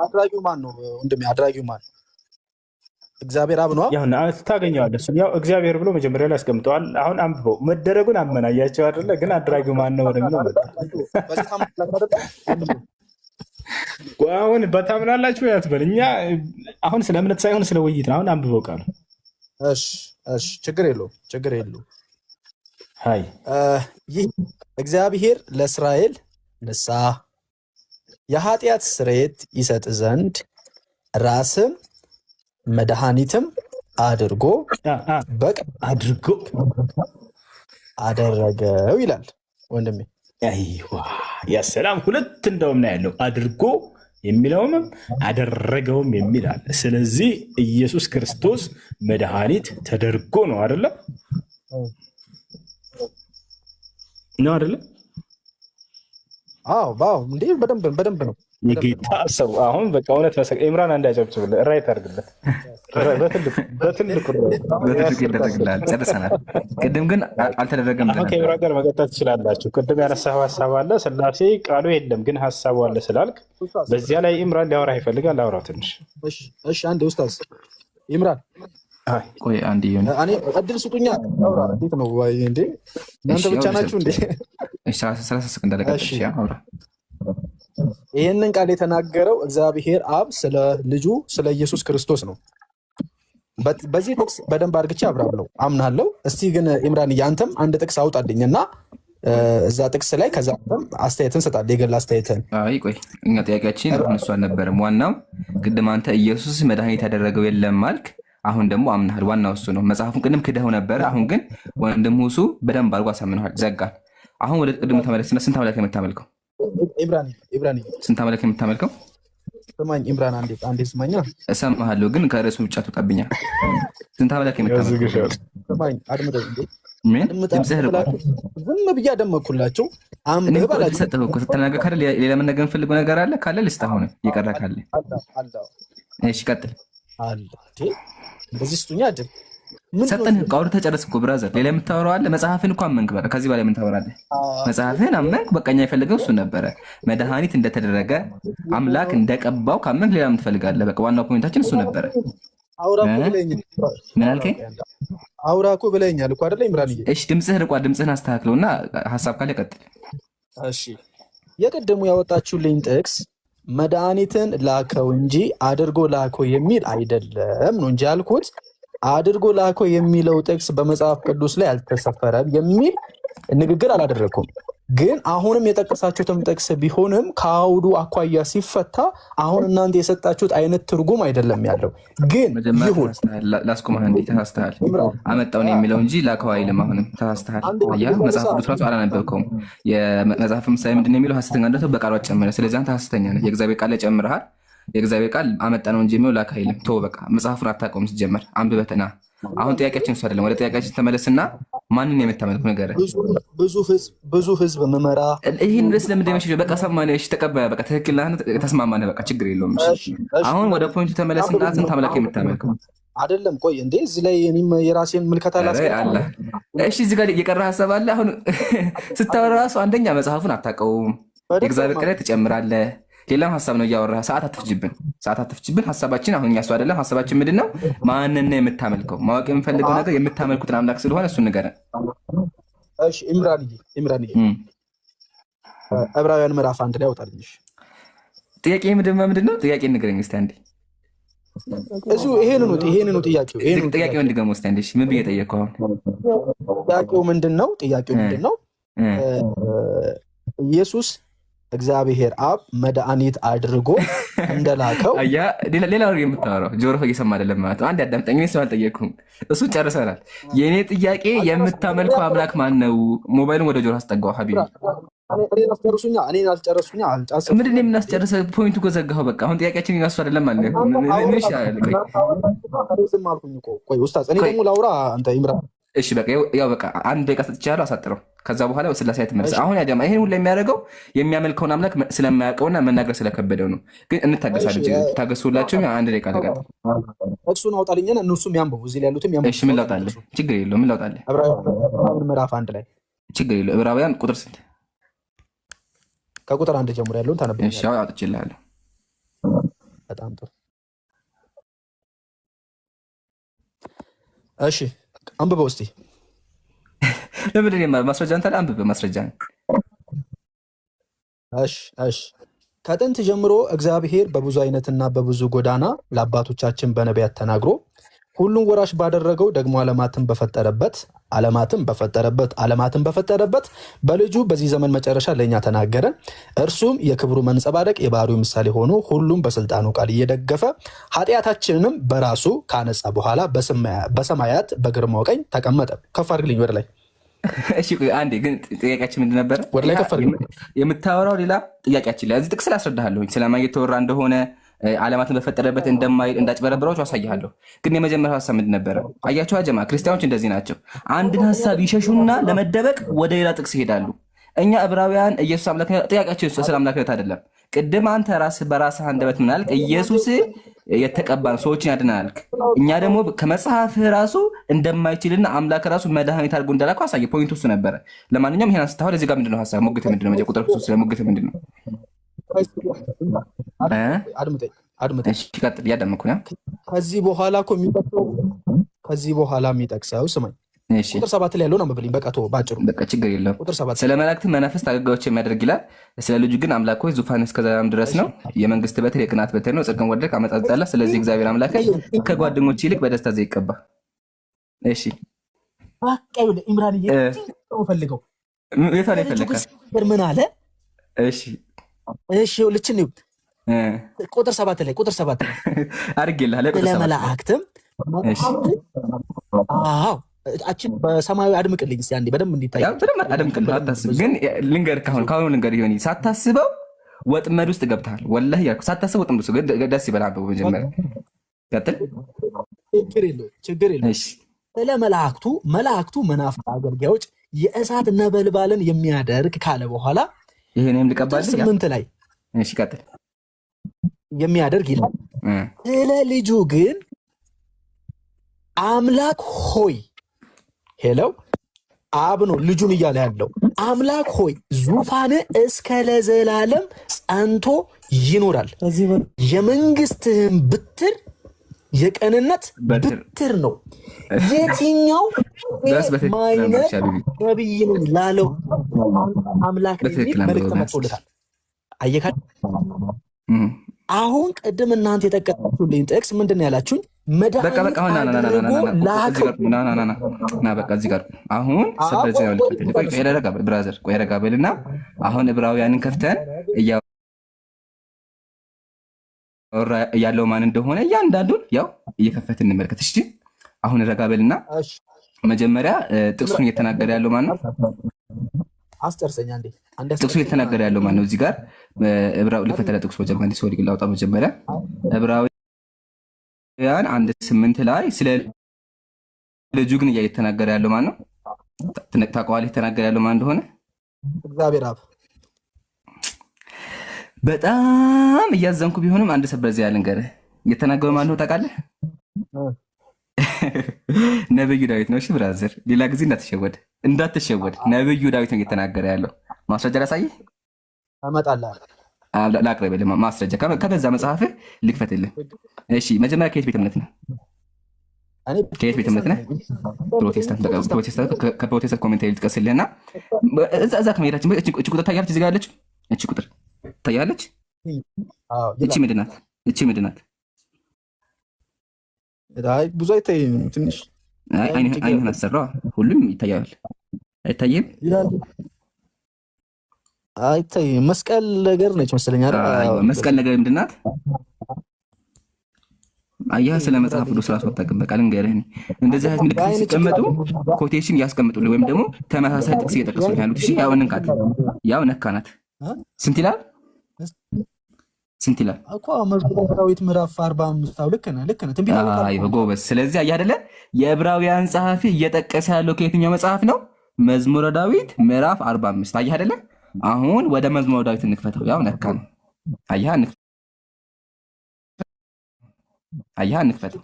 አድራጊው ማን ነው ወንድሜ? አድራጊው ማን ነው? እግዚአብሔር አብ ነው። ያው ታገኘዋለህ። እሱን ያው እግዚአብሔር ብሎ መጀመሪያ ላይ አስቀምጠዋል። አሁን አንብበው መደረጉን አመናያቸው አይደለ? ግን አድራጊው ማን ነው ወደሚለው መጣ። አሁን በታምናላችሁ ያትበል። እኛ አሁን ስለ እምነት ሳይሆን ስለ ውይይት ነው። አሁን አንብበው ቃሉ። እሺ ችግር የለውም ችግር የለውም። አይ ይህ እግዚአብሔር ለእስራኤል ንስሐ የኃጢአት ስርየት ይሰጥ ዘንድ ራስም መድኃኒትም አድርጎ አደረገው ይላል ወንድሜ። ያ ሰላም ሁለት እንደውም ነው ያለው፣ አድርጎ የሚለውም አደረገውም የሚላል። ስለዚህ ኢየሱስ ክርስቶስ መድኃኒት ተደርጎ ነው አይደለም? ነው አይደለም? አዎ እንዴ በደንብ ነው የጌታ ሰው። አሁን በቃ እውነት ኢምራን እንዳያጨብጭብልህ ራይት አድርግለት። በትልቁ ይደረግልሃል። ጨርሰናል። ቅድም ግን አልተደረገም። ከኢምራን ጋር መቀጠል ትችላላችሁ። ቅድም ያነሳኸው ሀሳብ አለ፣ ስላሴ ቃሉ የለም ግን ሀሳቡ አለ ስላልክ በዚያ ላይ ኢምራን ሊያወራ ይፈልጋል። አውራው ትንሽ። እሺ አንዴ ኡስታዝ ኢምራን ቆይ አንዴ እኔ እድል ስጡኛ። አውራ እንዴት ነው እንዴ? እናንተ ብቻ ናችሁ እንዴ? እሺ 30 ሰከንድ አለቀሽ። አውራ። ይህንን ቃል የተናገረው እግዚአብሔር አብ ስለ ልጁ ስለ ኢየሱስ ክርስቶስ ነው። በዚህ ጥቅስ በደንብ አድርግቼ አብራለሁ አምናለሁ። እስቲ ግን ኢምራን አንተም አንድ ጥቅስ አውጣልኝ እና እዛ ጥቅስ ላይ ከዛ አስተያየትን ሰጣለህ፣ የገላ አስተያየትን። አይ ቆይ እኛ ጥያቄያችን አሁን እሱ አልነበረም። ዋናው ቅድም አንተ ኢየሱስ መድኃኒት ያደረገው የለም አልክ። አሁን ደግሞ አምናሃል። ዋናው እሱ ነው። መጽሐፉን ቅድም ክደኸው ነበረ። አሁን ግን ወንድም ሁሱ በደንብ አድርጎ አሳምነዋል። ዘጋን። አሁን ወደ ቅድሙ ተመለስና ስንት አምላክ የምታመልከው? ኢብራኒ ስንት አምላክ የምታመልከው? ስማኝ ኢምራን አንዴ ስማኛ። እሰማሃለሁ ግን ከርዕሱ ውጭ አትወጣብኝ። ስንት አምላክ የምታመልከው? ስማኝ አድምጠኝ እንዴ። ምን ድምፅህ ርቋል። ዝም ብዬ አደመኩላቸው። አንብብ አላችሁ። ሰጠው እኮ ስትናገር ካለ ሌላ መነገር የምፈልገው ነገር አለ ካለ ልስጥ። አሁን እየቀረ ካለ እሺ ቀጥል። አለ እንደዚህ ስጡኛ አይደል? ሰጠን ቃውር ተጨረስ እኮ ብራዘር። ሌላ የምታወራው አለ? መጽሐፍን እኮ አመንክ። በቃ ከዚህ በላይ ምን ታወራለህ? መጽሐፍን አመንክ። በቃኛ የፈለገው እሱ ነበረ። መድኃኒት እንደተደረገ አምላክ እንደቀባው ካመንክ ሌላ ምን ትፈልጋለህ? በቃ ዋናው ፖይንታችን እሱ ነበረ። ምን አልከኝ? አውራ እኮ ብለኸኛል እኮ አይደለ ኢምራን? እሺ ድምፅህ ርቋል። ድምፅህን አስተካክለውና ሀሳብ ካለ ቀጥል። እሺ የቀደሙ ያወጣችሁልኝ ጥቅስ መድኃኒትን ላከው እንጂ አድርጎ ላከው የሚል አይደለም ነው እንጂ ያልኩት። አድርጎ ላከው የሚለው ጥቅስ በመጽሐፍ ቅዱስ ላይ አልተሰፈረም የሚል ንግግር አላደረኩም። ግን አሁንም የጠቀሳችሁትም ጥቅስ ቢሆንም ከአውዱ አኳያ ሲፈታ አሁን እናንተ የሰጣችሁት አይነት ትርጉም አይደለም ያለው። ግን ይሁን ላስቆምህ። እንዴ ተሳስተሃል። አመጣው ነው የሚለው እንጂ ላከው አይልም። አሁንም ተሳስተሃል። ያ መጽሐፍ ቅዱስ ራሱ አላነበብከውም። የመጽሐፍ ምሳሌ ምንድን ነው የሚለው? ሐሰተኛ እንደው በቃሉ ጨምረህ። ስለዚህ አንተ ሐሰተኛ ነህ። የእግዚአብሔር ቃል ላይ ጨምረሃል። የእግዚአብሔር ቃል አመጣ ነው እንጂ የሚለው ላከው አይልም። ተው በቃ መጽሐፉን አታውቀውም ሲጀመር። አንብበትና አሁን ጥያቄያችን እሱ አይደለም። ወደ ጥያቄያችን ተመለስና ማንን የምታመልኩ ነገር? ብዙ ህዝብ መመራ። ይህን ርዕስ ለምንድን ነው በቃ ሰማንያ? እሺ ተቀበለ። በቃ ትክክል ተስማማነ። በቃ ችግር የለውም። አሁን ወደ ፖይንቱ ተመለስና ስንት አምላክ የምታመልከው? አይደለም ቆይ እንዴ እዚህ ላይ እኔም የራሴን ምልከታ አለ። እሺ እዚህ ጋር የቀረ ሀሳብ አለ። አሁን ስታወራ ራሱ አንደኛ መጽሐፉን አታውቀውም። የእግዚአብሔር ቃል ትጨምራለህ። ሌላም ሀሳብ ነው እያወራህ። ሰዓት አትፍጅብን። ሀሳባችን አሁን እሱ አይደለም። ሀሳባችን ምንድን ነው? ማንን ነው የምታመልከው? ማወቅ የምፈልገው ነገር የምታመልኩትን አምላክ ስለሆነ እሱን ንገረን። እሺ ኢምራን ዕብራውያን ምዕራፍ 1 ላይ ያወጣልኝ። ጥያቄ ምንድን ነው? ጥያቄ ንገረኝ እስኪ አንዴ። እሱ ይሄን ነው ጥያቄው እንድገመው እስኪ አንዴ። ምን ብዬ ጠየቅኩህ? አሁን ጥያቄው ምንድን ነው? ኢየሱስ እግዚአብሔር አብ መድኃኒት አድርጎ እንደላከው ሌላ ወሬ የምታወራው ጆሮ እየሰማ አይደለም ማለት ነው። አንድ አዳምጠኝ። እኔ ሰው አልጠየቅኩም። እሱ ጨርሰናል። የእኔ ጥያቄ የምታመልከው አምላክ ማን ነው? ሞባይሉን ወደ ጆሮ አስጠጋው ሀቢቢ። ምንድን ነው የምናስጨርሰው? ፖይንቱ እኮ ዘጋኸው። በቃ አሁን ጥያቄያችን እሱ አይደለም ማለት ነው። እሺ በቃ ያው በቃ አንድ ደቂቃ ሰጥቻለሁ፣ አሳጥረው። ከዛ በኋላ ስላሴ ትመለስ። አሁን ያጀማ ይሄን ሁሉ የሚያደርገው የሚያመልከውን አምላክ ስለማያውቀውና መናገር ስለከበደው ነው። ግን እንታገሳለን። ታገሱላችሁ። አንድ ደቂቃ ለቀጥ እሱን አውጣልኝና እነሱም ያንበቡ። እዚህ ላይ ያሉትም ያንበቡ። እሺ ምን ላውጣልህ? ችግር የለውም። ምን ላውጣልህ? ዕብራውያን ምዕራፍ 1 ላይ ችግር የለውም። ዕብራውያን ቁጥር ስንት? ከቁጥር 1 ጀምሮ ያለውን ታነብልኛለህ? እሺ አውጥቼልሃለሁ። በጣም ጥሩ እሺ አንብበው እስቲ። ለምንድን ነው ማስረጃ አንተ አንብበ ማስረጃ። እሺ ከጥንት ጀምሮ እግዚአብሔር በብዙ አይነትና በብዙ ጎዳና ለአባቶቻችን በነቢያት ተናግሮ ሁሉን ወራሽ ባደረገው ደግሞ ዓለማትን በፈጠረበት በልጁ በዚህ ዘመን መጨረሻ ለእኛ ተናገረን። እርሱም የክብሩ መንጸባረቅ የባህሪው ምሳሌ ሆኖ ሁሉም በስልጣኑ ቃል እየደገፈ ኃጢአታችንንም በራሱ ካነጻ በኋላ በሰማያት በግርማው ቀኝ ተቀመጠ። ከፍ አድርግልኝ ወደ ላይ። እሺ አንዴ ግን ጥያቄያችን ምንድን ነበረ? ወደ ላይ ከፍ አድርግልኝ። የምታወራው ሌላ ጥያቄያችን ላይ እዚህ ጥቅስ ላይ አስረዳሃለሁኝ ስለማን እየተወራ እንደሆነ ዓለማትን በፈጠረበት እንደማይል እንዳጭበረብራችሁ አሳይሃለሁ። ግን የመጀመሪያው ሀሳብ ምንድን ነበረ? አያችሁ አጀማ ክርስቲያኖች እንደዚህ ናቸው። አንድን ሀሳብ ይሸሹና ለመደበቅ ወደ ሌላ ጥቅስ ይሄዳሉ። እኛ ዕብራውያን ኢየሱስ አምላክ ጥያቄያችን ስለ አምላክነት አይደለም። ቅድም አንተ ራስህ በራስህ አንደበት ምን አልክ? ኢየሱስ የተቀባን ሰዎችን ያድናል። እኛ ደግሞ ከመጽሐፍህ ራሱ እንደማይችልና አምላክ ራሱ መድኃኒት አድርጎ እንዳላከው አሳየ። ፖይንቱ እሱ ነበረ። ለማንኛውም ይሄን አንስተሃል። እዚህ ጋር ምንድነው ሀሳብ? ሙግት ምንድነው? መጀመሪያ ቁጥር 3 ስለ ሙግት ምንድነው? አድምጠኝ። ቀጥል፣ እያዳመኩ ነው። ከዚህ በኋላ የሚጠቅሰው ስማኝ፣ ቁጥር 7 ላይ ያለውን አንብብልኝ። በቃ ተወው፣ ባጭሩ በቃ ችግር የለም። ስለ መላእክት መናፍስት አገልጋዮች የሚያደርግ ይላል። ስለ ልጁ ግን አምላክ ሆይ ዙፋን እስከ ዘላለም ድረስ ነው። የመንግስት በትር የቅናት በትር ነው። ጽድቅን ወደድክ ዓመፃን ጠላህ። ስለዚህ እግዚአብሔር አምላክ ከጓደኞች ይልቅ በደስታ ዘ ይቀባ። እሺ በቃ ይኸውልህ ኢምራንዬ ፈልገው የት ላይ ፈለካል? ምን አለ? እሺ ልችን ቁጥር 7 ላይ አድርጌልሃለሁ። ለመላእክትም በሰማያዊ አድምቅልኝ እስኪ አንዴ በደንብ እንዲታይ። አድምቅልህ አታስብ። ግን ልንገርህ ከአሁኑ ልንገርህ ይሆን ሳታስበው ወጥመድ ውስጥ ገብተሃል። ወላሂ ያልኩህ ሳታስበው ወጥመድ ውስጥ ደስ ይበላል። በመጀመሪያ ቀጥል። ችግር የለውም። ስለ መላእክቱ መናፍስት አገልጋዮች የእሳት ነበልባልን የሚያደርግ ካለ በኋላ ይሄንም ልቀባል 8 ላይ እሺ ቀጥል የሚያደርግ ይላል። ስለ ልጁ ግን አምላክ ሆይ ሄለው አብ ነው ልጁን እያለ ያለው። አምላክ ሆይ ዙፋን እስከ ለዘላለም ጸንቶ ይኖራል፣ የመንግስትህም በትር የቀንነት በትር ነው። የትኛው ማይነር ነብይ ነው ላለው አምላክ መልእክት መጥቶለታል። አየካ አሁን ቅድም እናንተ የጠቀሳችሁልኝ ጥቅስ ምንድን ነው ያላችሁኝ? በቃ እዚህ ጋር አሁን ብራዘር ቆይ ረጋ በልና አሁን ዕብራውያንን ከፍተን ያለው ማን እንደሆነ እያንዳንዱን ያው እየከፈትን እንመልከት። እሺ አሁን ረጋ በልና መጀመሪያ ጥቅሱን እየተናገረ ያለው ማን ነው? አስጨርሰኛ እንዴ ጥቅሱ እየተናገረ ያለው ማን ነው? እዚህ ጋር ዕብራው ልፈተለ ጥቅሱ መጀመሪያ ሰው ሊግል አውጣ መጀመሪያ ዕብራውያን 1:8 ላይ ስለ ልጁ ግን እየተናገረ ያለው ማን ነው? ታውቀዋለህ? እየተናገረ ያለው ማን እንደሆነ? እግዚአብሔር አብ። በጣም እያዘንኩ ቢሆንም አንድ ሰበር እዚያ ልንገርህ፣ እየተናገረው ማን ነው ታውቃለህ? ነብዩ ዳዊት ነው። እሺ ብራዘር፣ ሌላ ጊዜ እንዳትሸወድ። ነብዩ ዳዊት ነው እየተናገረ ያለው። ማስረጃ ላሳይህ አመጣለሁ። ላቅርብልህ ማስረጃ ከበዛ መጽሐፍ ልክፈትልህ። እሺ መጀመሪያ ከየት ቤተ እምነት ነህ? ከየት ቤተ እምነት ነህ? ፕሮቴስታንት። ከፕሮቴስታንት ኮሜንታሪ ልጥቀስልህና እዛ ከመሄዳችን እቺ ቁጥር ታያለች፣ እዚህ ጋር ያለች እቺ ቁጥር ታያለች። እቺ ምንድን ናት? ብዙ አይታይም። ትንሽ አይንህን አሰራው። ሁሉም ይታያል። አይታይም? አይታይም። መስቀል ነገር ነች መሰለኝ አይደል? መስቀል ነገር ምንድን ናት? አየህ፣ ስለ መጽሐፍ ቅዱስ ራሱ አታውቅም። በቃ ልንገርህ፣ እንደዚህ አይነት ምልክት ሲቀመጡ ኮቴሽን ያስቀምጡልህ ወይም ደግሞ ተመሳሳይ ጥቅስ እየጠቀሱ ያሉት። እሺ ያው እንንካት፣ ያው ነካናት። ስንት ይላል እኮ መዝሙረ ዳዊት ምዕራፍ 45። ልክ ነህ ትንቢት ጎበዝ። ስለዚህ አየህ አይደለ የዕብራውያን ጸሐፊ እየጠቀሰ ያለው ከየትኛው መጽሐፍ ነው? መዝሙረ ዳዊት ምዕራፍ 45። አየህ አይደለ? አሁን ወደ መዝሙረ ዳዊት እንክፈተው። ያው ነካ ነው። አየህ እንክፈተው።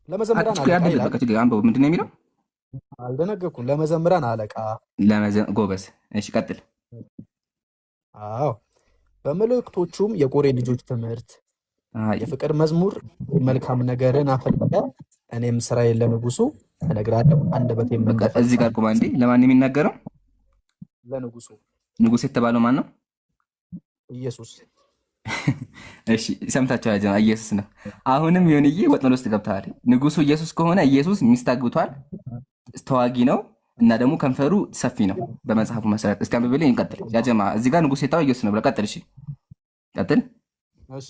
ለመዘምራን ምንድን ነው የሚለው? አልደነገኩም። ለመዘምራን አለቃ ጎበዝ። እሺ ቀጥል። አዎ በመልእክቶቹም የቆሬ ልጆች ትምህርት፣ የፍቅር መዝሙር፣ መልካም ነገርን አፈለገ። እኔም ስራዬን ለንጉሱ እነግራለሁ። አንደበቴም እዚህ ጋር ቁማ እንዴ። ለማን የሚናገረው? ለንጉሱ። ንጉስ የተባለው ማን ነው? ኢየሱስ። እሺ ሰምታችኋል ጀማ፣ ኢየሱስ ነው። አሁንም ይሁንዬ ወጥመድ ውስጥ ገብተዋል። ንጉሱ ኢየሱስ ከሆነ ኢየሱስ ሚስት አግብቷል፣ ተዋጊ ነው እና ደግሞ ከንፈሩ ሰፊ ነው በመጽሐፉ መሰረት። እስቲ አንብብልኝ እንቀጥል። ያ ጀማ እዚህ ጋር ንጉስ የተባለው ኢየሱስ ነው ብለህ ቀጥል። እሺ ቀጥል። እሺ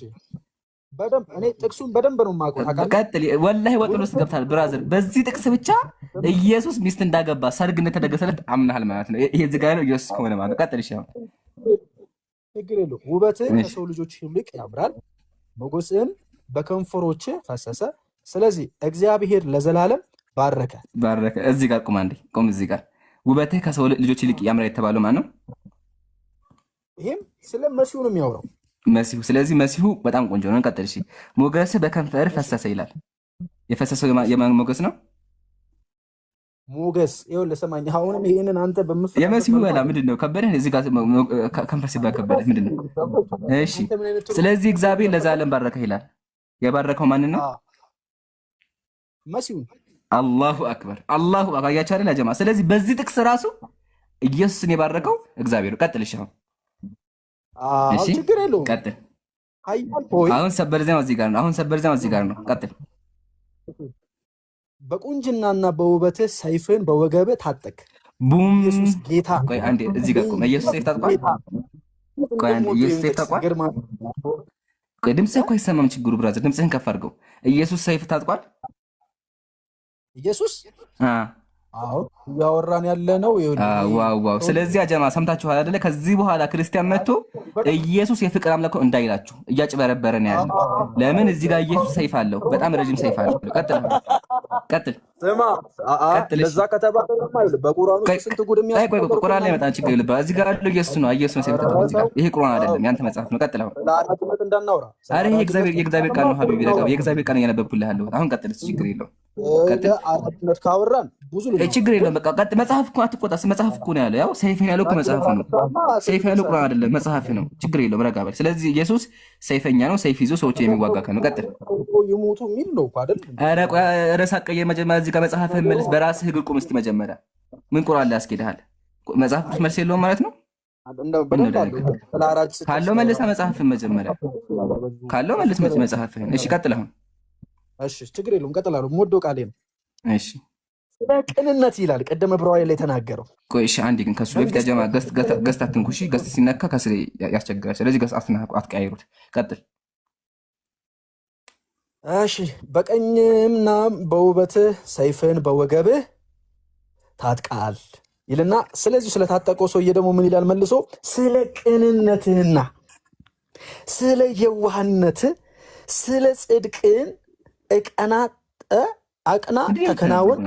በደንብ እኔ ጥቅሱን በደንብ ነው የማውቀው። ቀጥል። ወላሂ ወጥመድ ውስጥ ገብተሃል ብራዘር። በዚህ ጥቅስ ብቻ ኢየሱስ ሚስት እንዳገባ ሰርግ እንደተደገሰለት አምናሃል ማለት ነው። ይሄ እዚህ ጋር ነው ኢየሱስ ከሆነ ማለት ቀጥል። እሺ አሁን ችግር የለውም። ውበትህ ከሰው ልጆች ይልቅ ያምራል፣ ሞገስህም በከንፈሮች ፈሰሰ። ስለዚህ እግዚአብሔር ለዘላለም ባረከ። እዚህ ጋር ቁም አንዴ፣ ቁም እዚህ ጋር። ውበትህ ከሰው ልጆች ይልቅ ያምራል የተባለው ማን ነው? ይሄም ስለ መሲሁ ነው የሚያወራው፣ መሲሁ። ስለዚህ መሲሁ በጣም ቆንጆ ነው። ቀጥል። እሺ ሞገስህ በከንፈር ፈሰሰ ይላል። የፈሰሰው የማን ሞገስ ነው? ሞገስ። ይኸውልህ ሰማኝ። አሁንም ይሄንን አንተ በመፍራት የመሲሁ በላ ምንድን ነው ከበደህ? እዚህ ጋር ከንፈር ሲባል ከበደህ ምንድን ነው? እሺ ስለዚህ እግዚአብሔር ለዘላለም ባረከ ይላል። የባረከው ማንን ነው? መሲሁ። አላሁ አክበር፣ አላሁ አክበር። አያችሁ አይደል ጀማ? ስለዚህ በዚህ ጥቅስ ራሱ ኢየሱስን የባረከው እግዚአብሔር። ቀጥል። እሺ እሺ ችግር የለውም። ቀጥል። አሁን ሰበር ዜናው እዚህ ጋር ነው። አሁን ሰበር ዜናው እዚህ ጋር ነው። ቀጥል። በቁንጅናና በውበትህ ሰይፍን በወገብህ ታጠቅ። ቡም። ኢየሱስ ጌታ። ቆይ አንዴ እዚህ ጋር ቆይ። ኢየሱስ ሰይፍ ታጥቋል? ቆይ አንዴ ኢየሱስ ሰይፍ ታጥቋል? ቆይ ድምፅህ እኮ አይሰማም። ችግሩ ብራዘር ድምፅህን ከፍ አድርገው። ኢየሱስ ሰይፍ ታጥቋል? ኢየሱስ አዎ እያወራን ያለ ነው። ዋው። ስለዚህ አጀማ ሰምታችኋል አይደለ? ከዚህ በኋላ ክርስቲያን መጥቶ ኢየሱስ የፍቅር አምላክ ነው እንዳይላችሁ እያጭበረበረ ነው ያለው። ለምን? እዚህ ጋር ኢየሱስ ሰይፍ አለው፣ በጣም ረጅም ሰይፍ አለው። ቀጥል። ስማ ለዛ ከተባለ በቁርአኑ ስንት ጉድ የሚያስቆይ ቁርአን ላይ መጣን። ችግር የለብህም። እዚህ ጋር ያለው ኢየሱስ ነው። ኢየሱስ ነው ሰይፍ ተጠቅሞ እዚህ ጋር። ይሄ ቁርአን አይደለም፣ ያንተ መጽሐፍ ነው። ቀጥል። አሁን ለአራትነት እንዳናወራ። አረ ይሄ የእግዚአብሔር ቃል ነው ሀቢቢ። የእግዚአብሔር ቃል እያነበብኩልህ ያለው አሁን። ቀጥል። ችግር የለውም። አራትነት ካወራን ብዙ ችግር የለውም። በቃ ቀጥል። መጽሐፍ እኮ አትቆጣ። መጽሐፍ እኮ ነው ያለው። ያው ሰይፍ ያለው እኮ መጽሐፍ ነው። ሰይፍ ያለው ቁርአን አይደለም መጽሐፍ ነው። ችግር የለውም። ረጋ በል። ስለዚህ ኢየሱስ ሰይፈኛ ነው። ሰይፍ ይዞ ሰዎች የሚዋጋ ነው። ቀጥል። ይሞቱ የሚል ነው አይደል? ኧረ ቆይ ርዕስ አትቀይር። መጀመሪያ እዚህ ጋር መጽሐፍህን መልስ። በራስህ እግር ቁም እስኪ መጀመሪያ። ምን ቁርአን ላይ ያስኬድሃል? መጽሐፍ ቅዱስ መልስ የለውም ማለት ነው? ካለው መልሳ መጽሐፍህን መጀመሪያ ካለው መልስ መጽሐፍህን። እሺ ቀጥል አሁን። እሺ ችግር የለውም። ቀጥላለሁ። የምወደው ቃሌ ነው። እሺ ቅንነት ይላል። ቀደም ዕብራውያን ላይ የተናገረው። ቆይ እሺ አንዴ ግን ከሱ በፊት ያጀማ ገስት አትንኩ። እሺ ገስት ሲነካ ከስር ያስቸግራል። ስለዚህ ገስት አትቀያይሩት። ቀጥል። እሺ በቀኝምና በውበትህ ሰይፍን በወገብህ ታጥቃል ይልና ስለዚህ ስለታጠቀው ሰውዬ ደግሞ ምን ይላል መልሶ? ስለ ቅንነትህና ስለ የዋህነትህ ስለ ጽድቅን አቅና ተከናወን።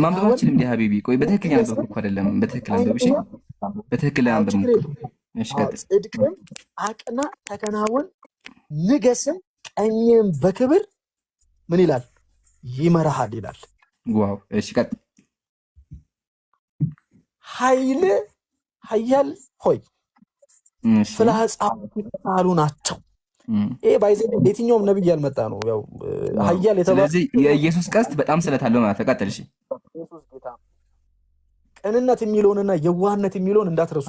ማንበባችን እንደ ሀቢቢ ቆይ በትክክል ያንበብኩ እኮ አይደለም። በትክክል አንበብ። እሺ በትክክል አንበብ። እሺ ቀጥል። ጽድቅን አቅና ተከናወን፣ ንገስም፣ ቀኝም በክብር ምን ይላል? ይመራሃል ይላል። ዋው። እሺ ቀጥል። ኃያል ሆይ ፍላጻዎች የተሳሉ ናቸው። ይሄ ባይዘ የትኛውም ነብይ ያልመጣ ነው። ያው ኃያል የተባለ ስለዚህ የኢየሱስ ቀስት በጣም ስለታለው ማለት ተቀጥል። እሺ ቅንነት የሚለውንና የዋህነት የሚለውን እንዳትረሱ።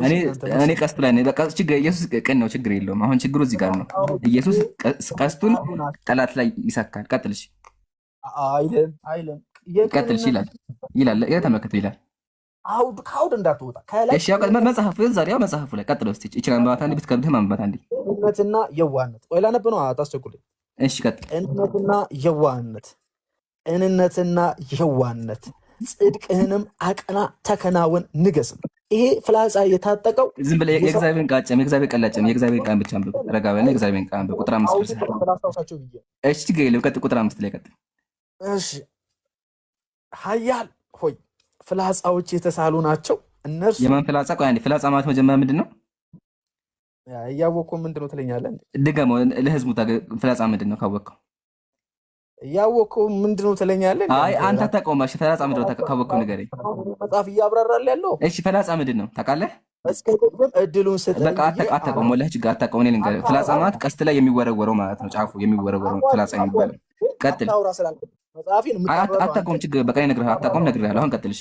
እኔ ቀስቱ ላይ ነኝ። በቃ ችግር ኢየሱስ ቅን ነው፣ ችግር የለውም። አሁን ችግሩ እዚህ ጋር ነው። ኢየሱስ ቀስቱን ጠላት ላይ ይሰካል። ቀጥል። እሺ አይልም። ቀጥል። እሺ ይላል የተመከተ ይላል። ከአውድ እንዳትወጣ እሺ መጽሐፉ ዛሬ ያው መጽሐፉ ላይ ቀጥሎ እስቲ ይችላል። አንበባት አንዴ ብትከብድህ ማንበባት አንዴ። ቅንነትና የዋህነት ወይ ላነብ ነው። አታስቸኩልኝ። እሺ ቀጥል። ቅንነትና የዋህነት ጽድቅህንም አቅና ተከናወን፣ ንገስም። ይሄ ፍላጻ የታጠቀው ዝም ብለህ የእግዚአብሔርን ቃል ጨም፣ የእግዚአብሔር ቃል ጨም፣ የእግዚአብሔር ቃል ብቻ አንብብ። ረጋ በልና የእግዚአብሔርን ቃል አንብብ። ቁጥር 5 ድረስ። እሺ ችግር የለም። ቀጥል። ቁጥር 5 ላይ ቀጥል። እሺ ኃያል ሆይ ፍላጻዎች የተሳሉ ናቸው እነርሱ። የማን ፍላጻ? ቆይ አንዴ። ፍላጻ ማለት መጀመሪያ ምንድን ነው? እያወቅሁ ምንድን ነው ትለኛለህ? ድገመው ለህዝቡ። ፍላጻ ምንድን ነው ካወቅኸው? እያወቅሁ ምንድን ነው ትለኛለህ? አይ አንተ አታውቀውም። እሺ ፍላጻ ምንድን ነው ካወቅኸው ንገረኝ። መጽሐፍ እያብራራል ያለው። እሺ ፍላጻ ምንድን ነው ታውቃለህ? እስከ እድሉን ስጠኝ። በቃ አታውቀውም፣ ወላሂ ችግር አታውቀውም። እኔ ልንገርህ፣ ፍላጻ ማለት ቀስት ላይ የሚወረወረው ማለት ነው። ጫፉ የሚወረወረው ፍላጻ የሚባለው። ቀጥል። አታውቀውም፣ ችግር በቃ እነግርሃለሁ። አታውቀውም፣ እነግርሃለሁ። አሁን ቀጥልሽ።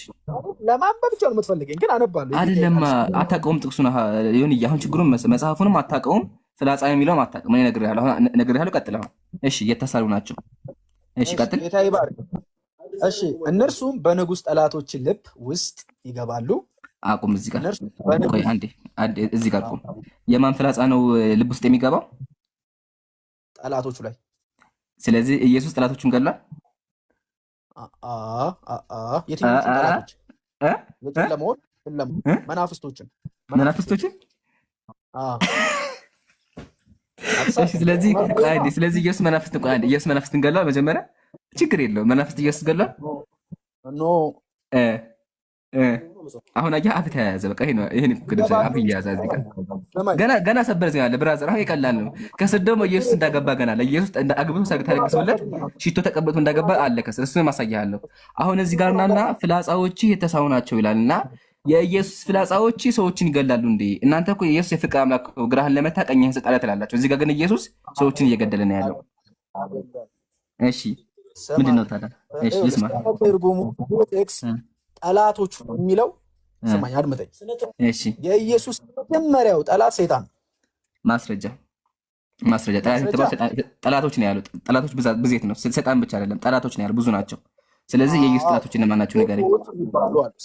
ለማንበብ ብቻ ነው የምትፈልገኝ፣ ግን አነባለሁ። አይደለም አታውቀውም፣ ጥቅሱን ይሁን። አሁን ችግሩን መጽሐፉንም አታውቀውም፣ ፍላጻ የሚለውም አታውቅም። እኔ እነግርሃለሁ። አሁን እነግርሃለሁ። ቀጥል። አሁን እሺ፣ እየተሳሉ ናቸው። እሺ፣ ቀጥል። እሺ፣ እነርሱም በንጉሥ ጠላቶች ልብ ውስጥ ይገባሉ። አቁም እዚህ ጋር ቆይ፣ አንዴ እዚህ ጋር ቁም። የማን ፍላጻ ነው ልብ ውስጥ የሚገባው? ጠላቶቹ ላይ። ስለዚህ ኢየሱስ ጠላቶቹን ገድሏል። የትኞቹን ጠላቶች? የጨለመውን መናፍስቶችን። ስለዚህ ኢየሱስ መናፍስትን ገድሏል። መጀመሪያ ችግር የለውም። መናፍስት ኢየሱስ ገድሏል። አሁን አየህ፣ አፍ ተያያዘ። በቃ ይሄን አፍ እያያዘ እዚህ ጋር ገና ሰበር ዜና አለ ብራዘር። አሁን ይቀላል ነው። ከስር ደግሞ ኢየሱስ እንዳገባ ገና ለኢየሱስ አግብቶ ተለግሶለት ሽቶ ተቀብቶ እንዳገባ አለ ከስር። እሱን ማሳያለሁ። አሁን እዚህ ጋር ናና ፍላጻዎች የተሳው ናቸው ይላልና የኢየሱስ ፍላጻዎች ሰዎችን ይገላሉ እንዴ? እናንተ እኮ ኢየሱስ የፍቅር አምላክ ግራህን ለመታ ቀኝህን ስጣለ ትላላችሁ። እዚህ ጋር ግን ኢየሱስ ሰዎችን እየገደለ ነው ያለው። እሺ ምንድን ነው ታዲያ? እሺ ልስማ። ጠላቶቹ የሚለው ስማኝ፣ አድምጠኝ። እሺ የኢየሱስ መጀመሪያው ጠላት ሰይጣን። ማስረጃ ጠላቶች ነው ያሉት። ጠላቶች ብዜት ነው፣ ሰይጣን ብቻ አይደለም። ጠላቶች ነው ያሉት፣ ብዙ ናቸው። ስለዚህ የኢየሱስ ጠላቶች እነማን ናቸው ንገረኝ።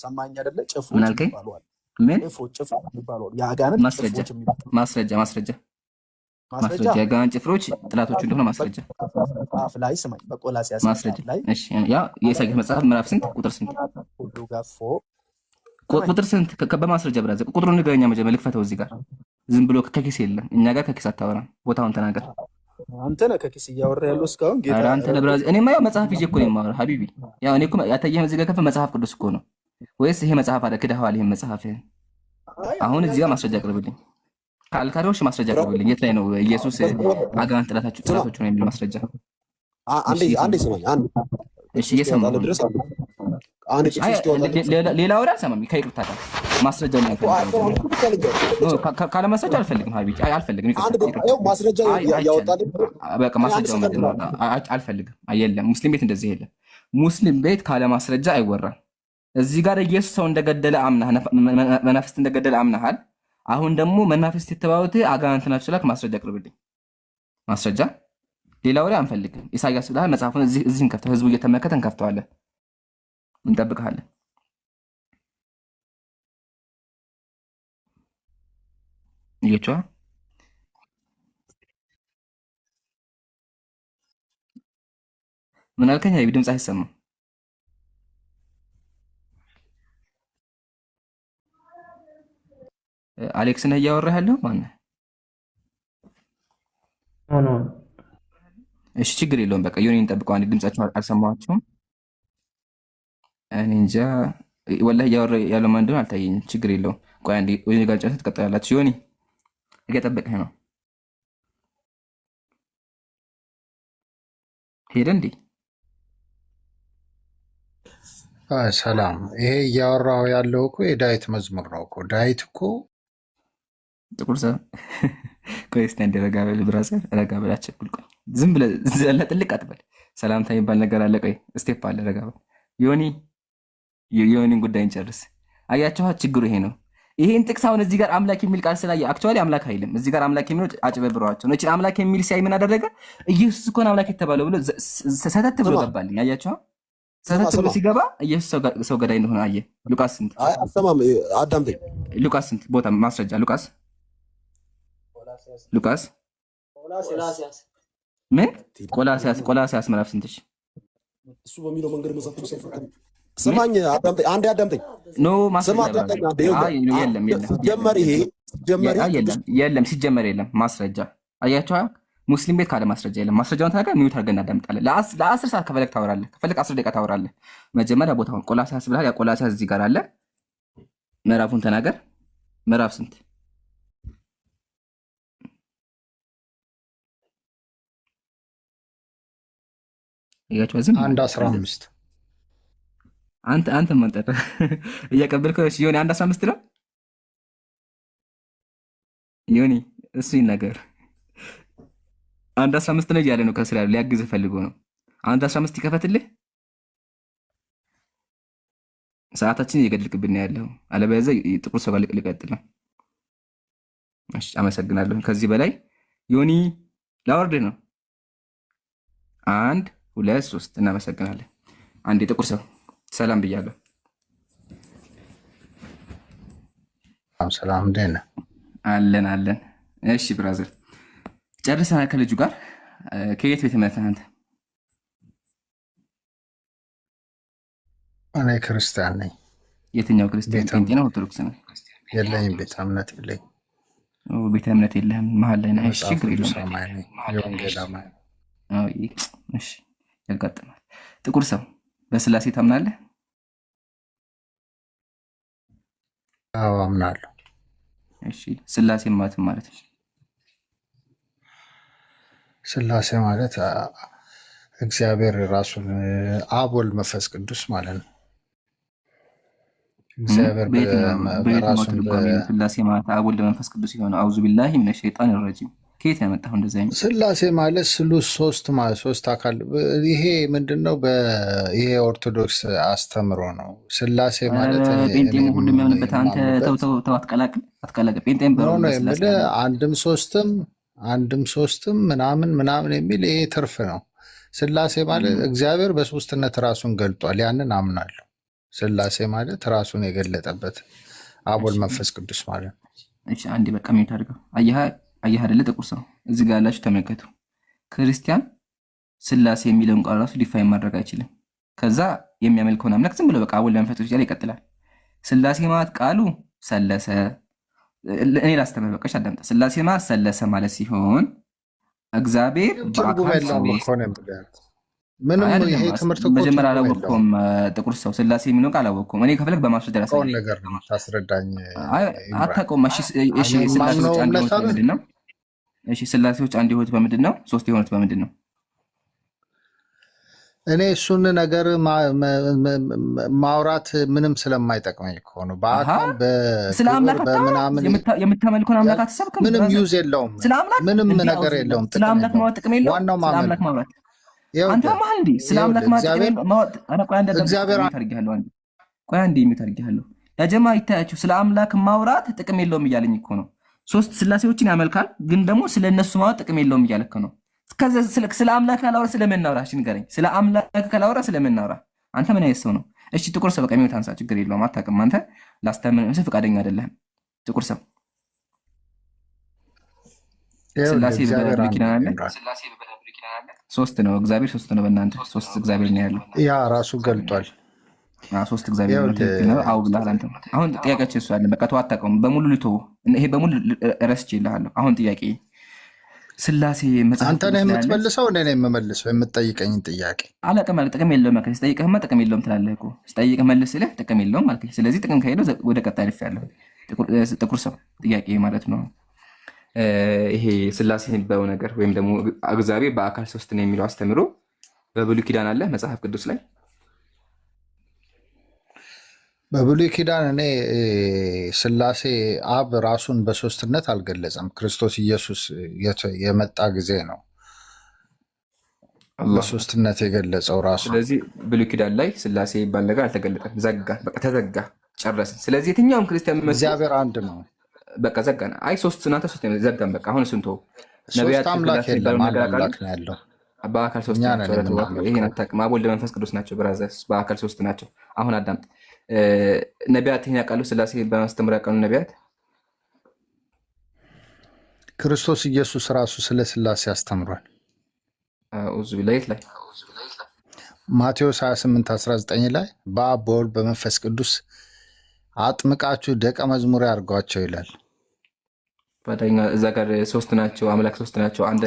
ሰማኝ አይደለ? ጭፍሮች ምን አልከኝ? ምን ማስረጃ የጋን ጭፍሮች ጥላቶቹ እንደሆነ ማስረጃ ላይ ስማኝ። በቆላስይስ ላይ እሺ፣ ያ የኢሳይያስ መጽሐፍ ምዕራፍ ስንት ቁጥር ስንት ቁጥር ስንት? በማስረጃ ብራዘር ቁጥሩን ንገረኛ። መጀመሪያ ልክፈተው። እዚህ ጋር ዝም ብሎ ከኪስ የለም። እኛ ጋር ከኪስ አታወራም። ቦታውን ተናገር። አንተ ነህ ከኪስ እያወራ ያለው እስካሁን። ጌታ አንተ ለብራዘር እኔማ ያው መጽሐፍ ይዤ እኮ ነው የማወራው ሀቢቢ። ያው እኔ እኮ ያታየህ እዚህ ጋር ከፍ መጽሐፍ ቅዱስ እኮ ነው ወይስ ይሄ መጽሐፍ አለ? ክደኸዋል። ይሄን መጽሐፍህን አሁን እዚህ ጋር ማስረጃ አቅርብልኝ። ካልካሪዎች ማስረጃ አቅርብልኝ። የት ላይ ነው ኢየሱስ አጋንንት ጥላቶቹ ነው የሚል ማስረጃ? አንዴ ስማኝ። እሺ እየሰማሁ ነው። ሌላ ወሬ አልሰማም። ከይቅርታ ጋር ማስረጃ ነው ካለ ማስረጃ አልፈልግም። ሀቢቢ አልፈልግም። ማስረጃ ያወጣልኝ በቃ ማስረጃው ምንድን ነው? አልፈልግም። የለም ሙስሊም ቤት እንደዚህ የለም። ሙስሊም ቤት ካለ ማስረጃ አይወራም። እዚህ ጋር ኢየሱስ ሰው እንደገደለ አምናህ መናፍስት እንደገደለ አምናሃል። አሁን ደግሞ መናፍስት የተባሉት አጋንንት ናቸው ስላልክ ማስረጃ አቅርብልኝ። ማስረጃ ሌላ ወሬ አንፈልግም። ኢሳይያስ ብለሃል። መጽሐፉን እዚህ እንከፍተው። ህዝቡ እየተመለከተ እንከፍተዋለን። እንጠብቅሃለን። እየቻ ምን አልከኝ? አይ ድምጽ አይሰማም። አሌክስ ነህ እያወራህ ያለው? ማነህ? እሺ ችግር የለውም። በቃ ዮኒ እንጠብቀው። አንዴ ድምጻችሁ አልሰማኋቸውም። እኔ እንጃ ወላሂ እያወራ ያለው ማን እንደሆነ አልታየኝም። ችግር የለውም። ቆይ አንዴ ዮኒ ጋር ጨርሰህ ትቀጥላላችሁ። ዮኒ እየጠበቅህ ነው። ሄደ እንዴ? ሰላም። ይሄ እያወራው ያለው እኮ የዳዊት መዝሙር ነው እኮ። ዳዊት እኮ ጥቁር ሰው። ቆይ እስኪ አንዴ ረጋ በል ብራዘር፣ ረጋ በል አትቸኩል። ቆይ ዝም ብለህ ዘለ ጥልቅ አትበል። ሰላምታ የሚባል ነገር አለ። ቆይ ስቴፕ አለ። ረጋ በል ዮኒን ጉዳይ እንጨርስ። አያችኋት? ችግሩ ይሄ ነው። ይሄን ጥቅስ አሁን እዚህ ጋር አምላክ የሚል ቃል ስላየ አክቹዋሊ አምላክ አይልም። እዚህ ጋር አምላክ የሚለው አጭበርብረዋቸው ነው። እቺ አምላክ የሚል ሲያይ ምን አደረገ? ኢየሱስ እኮ ነው አምላክ የተባለው ብሎ ሰተት ብሎ ገባልኝ። አያችኋት? ሰተት ብሎ ሲገባ ኢየሱስ ሰው ገዳይ እንደሆነ አየ። ሉቃስ ስንት? አሰማም አዳምጠኝ። ሉቃስ ስንት? ቦታ ማስረጃ ሉቃስ ምን? ቆላስይስ ምዕራፍ ስንት? እሱ በሚለው መንገድ መጽሐፍ ቅዱስ አይፈቀድም። ስማኝ፣ አንዴ አዳምጠኝ። ኖ ማስረጃ የለም፣ ሲጀመር የለም ማስረጃ። አያችኋ? ሙስሊም ቤት ካለ ማስረጃ የለም። ማስረጃውን ተናገር፣ ሚዩት አድርገን እናዳምጣለን። ለ10 ሰዓት ከፈለግ ታወራለህ፣ ከፈለግ 10 ደቂቃ ታወራለህ። መጀመሪያ ቦታውን ቆላስይስ ብለሃል። ያ ቆላስይስ እዚህ ጋር አለ። ምዕራፉን ተናገር። ምዕራፍ ስንት? እያቸው ዝም 1:15 አንተ ማንጠር እያቀበልከው እሺ። የሆነ 1:15 ነው ዮኒ እሱ ይናገር። 1:15 ነው እያለ ነው ከስራ ሊያግዝ ፈልጎ ነው። 1:15 ይከፈትልህ። ሰዓታችን እየገድልክብን ያለው አለበለዚያ ጥቁር ሰው ጋር ልቀጥል ነው። እሺ አመሰግናለሁ። ከዚህ በላይ ዮኒ ላወርድ ነው። 1 2 3 እናመሰግናለን። አንዴ ጥቁር ሰው ሰላም ብያለሁ። ሰላም እንዴት ነህ? አለን አለን። እሺ ብራዘር ጨርሰናል ከልጁ ጋር። ከየት ቤተ እምነት ነህ አንተ? እኔ ክርስቲያን ነኝ። የትኛው ክርስቲያን? ጴንጤ ነው ኦርቶዶክስ ነው? የለኝም፣ ቤተ እምነት የለኝም። ቤተ እምነት የለህም? መሀል ላይ ነህ? እሺ ችግር የለውም። የወንጌል አማኝ። እሺ ያጋጥማል። ጥቁር ሰው በስላሴ ታምናለህ? አዎ አምናለሁ። እሺ ስላሴ ማለት ነው? ስላሴ ማለት እግዚአብሔር ራሱን አብ፣ ወልድ፣ መንፈስ ቅዱስ ማለት ነው። እግዚአብሔር በራሱን ስላሴ ማለት አብ፣ ወልድ፣ መንፈስ ቅዱስ የሆነው አውዙ ቢላሂ ሚነ ሸይጣን ረጂም ከየት ያመጣው እንደዛ አይነት ስላሴ ማለት ስሉስ ሶስት አካል። ይሄ ምንድነው? ይሄ ኦርቶዶክስ አስተምሮ ነው። ስላሴ ማለት ጴንጤም ሁሉ የሚያምንበት አንተ ተው አትቀላቅል። ጴንጤም አንድም ሶስትም ምናምን የሚል ይሄ ትርፍ ነው። ስላሴ ማለት እግዚአብሔር በሶስትነት ራሱን ገልጧል። ያንን አምናለሁ። ስላሴ ማለት ራሱን የገለጠበት አብ፣ ወልድ፣ መንፈስ ቅዱስ ማለት ነው። እሺ አንዴ በቃ ምን ታድርገው? አየህ አይደለ? ጥቁር ሰው እዚህ ጋር ያላችሁ ተመልከቱ። ክርስቲያን ስላሴ የሚለውን ቃል ራሱ ዲፋይን ማድረግ አይችልም። ከዛ የሚያመልከውን አምላክ ዝም ብሎ በቃ አብ፣ ወልድ፣ መንፈስ ቅዱስ እያለ ይቀጥላል። ስላሴ ማለት ቃሉ ሰለሰ። እኔ ላስተምር በቃ አዳምጣ። ስላሴ ማለት ሰለሰ ማለት ሲሆን እግዚአብሔር መጀመሪያ አላወቅኩም። ጥቁር ሰው ስላሴ የሚለው ቃል አላወቅኩም። እኔ ከፈለግ በማስረጃ ላሳየህ ነገር ነው ታስረዳኝ። አታውቀውም? እሺ ስላሴዎች አንድ የሆኑት በምንድን ነው? እሺ ስላሴዎች አንድ የሆኑት በምንድን ነው? ሶስት የሆኑት በምንድን ነው? እኔ እሱን ነገር ማውራት ምንም ስለማይጠቅመኝ እኮ ነው። በአካል በክብር በምናምን የምታመልከውን አምላክ አትሰብክም። ምንም ዩዝ የለውም። ምንም ነገር የለውም። ስለ አምላክ ማውራት ጥቅም የለውም። ዋናው ማምለክ ማውራት አንተ ማህል እንዴ ስለ አምላክ ማውራት ቆይ አንዴ የሚታርጊያለሁ ያ ጀማ ይታያችሁ። ስለ አምላክ ማውራት ጥቅም የለውም እያለኝ እኮ ነው። ሶስት ስላሴዎችን ያመልካል፣ ግን ደግሞ ስለ እነሱ ማውራት ጥቅም የለውም እያለክ ነው። ስለ አምላክ ካላወራ ስለምናወራ እሺ ንገረኝ። ስለ አምላክ ካላወራ ስለምናወራ አንተ ምን አይነት ሰው ነው? እሺ ጥቁር ሰው በቃ የሚወት አንሳ፣ ችግር የለውም። አታውቅም አንተ ላስተምር ፈቃደኛ አይደለህም። ጥቁር ሰው ስላሴ በብሉይ ኪዳን አለ? ሶስት ነው እግዚአብሔር፣ ሶስት ነው በእናንተ ሶስት እግዚአብሔር ነው ያለው። ያ ራሱ ገልጧል። ሶስት እግዚአብሔር ነው ትክክል ነው። አው ብለሃል አንተ። አሁን ጥያቄያችን እሱ አለ። በቃ ተው አታውቀውም። በሙሉ ልተው፣ ይሄ በሙሉ ረስቼልሃለሁ። አሁን ጥያቄ ስላሴ መጽሐፍ አንተ ነህ የምትመልሰው፣ እኔ ነኝ የምመልሰው። የምትጠይቀኝን ጥያቄ አላውቅም ማለት ጥቅም የለውም ማለት ስጠይቅህማ ጥቅም የለውም ትላለህ እኮ። ስጠይቅህ መልስ ስልህ ጥቅም የለውም ማለት ስለዚህ ጥቅም ከሄደው ወደ ቀጣይ ልፌያለሁ። ጥቁር ሰው ጥያቄ ማለት ነው። ይሄ ስላሴ የሚባለው ነገር ወይም ደግሞ እግዚአብሔር በአካል ሶስት ነው የሚለው አስተምሮ በብሉይ ኪዳን አለ መጽሐፍ ቅዱስ ላይ? በብሉይ ኪዳን እኔ ስላሴ አብ ራሱን በሶስትነት አልገለጸም። ክርስቶስ ኢየሱስ የመጣ ጊዜ ነው በሶስትነት የገለጸው ራሱ። ስለዚህ ብሉይ ኪዳን ላይ ስላሴ ይባል ነገር አልተገለጠም። ዘጋ፣ በቃ ተዘጋ፣ ጨረስን። ስለዚህ የትኛውም ክርስቲያን እግዚአብሔር አንድ ነው። በቃ ዘጋን። አይ ሶስት እናንተ ሶስት ዘጋን። በቃ አሁን እሱን ተው። ነቢያት አምላክ የለም፣ አንድ አምላክ ነው ያለው። በአካል ሶስት ናቸው። ይሄን አታውቅም። አብ ወልድ መንፈስ ቅዱስ ናቸው። ብራዘርስ በአካል ሶስት ናቸው። አሁን አዳምጥ። ነቢያት ይሄን ያውቃሉ። ስላሴ በማስተምር ያውቃሉ ነቢያት። ክርስቶስ ኢየሱስ ራሱ ስለ ስላሴ አስተምሯል። ኡዙ ቢላሂት ላይ ማቴዎስ 28:19 ላይ በአብ በወልድ በመንፈስ ቅዱስ አጥምቃችሁ ደቀ መዝሙር ያድርጓቸው ይላል። እዛ ጋር ሶስት ናቸው፣ አምላክ ሶስት ናቸው። አንድ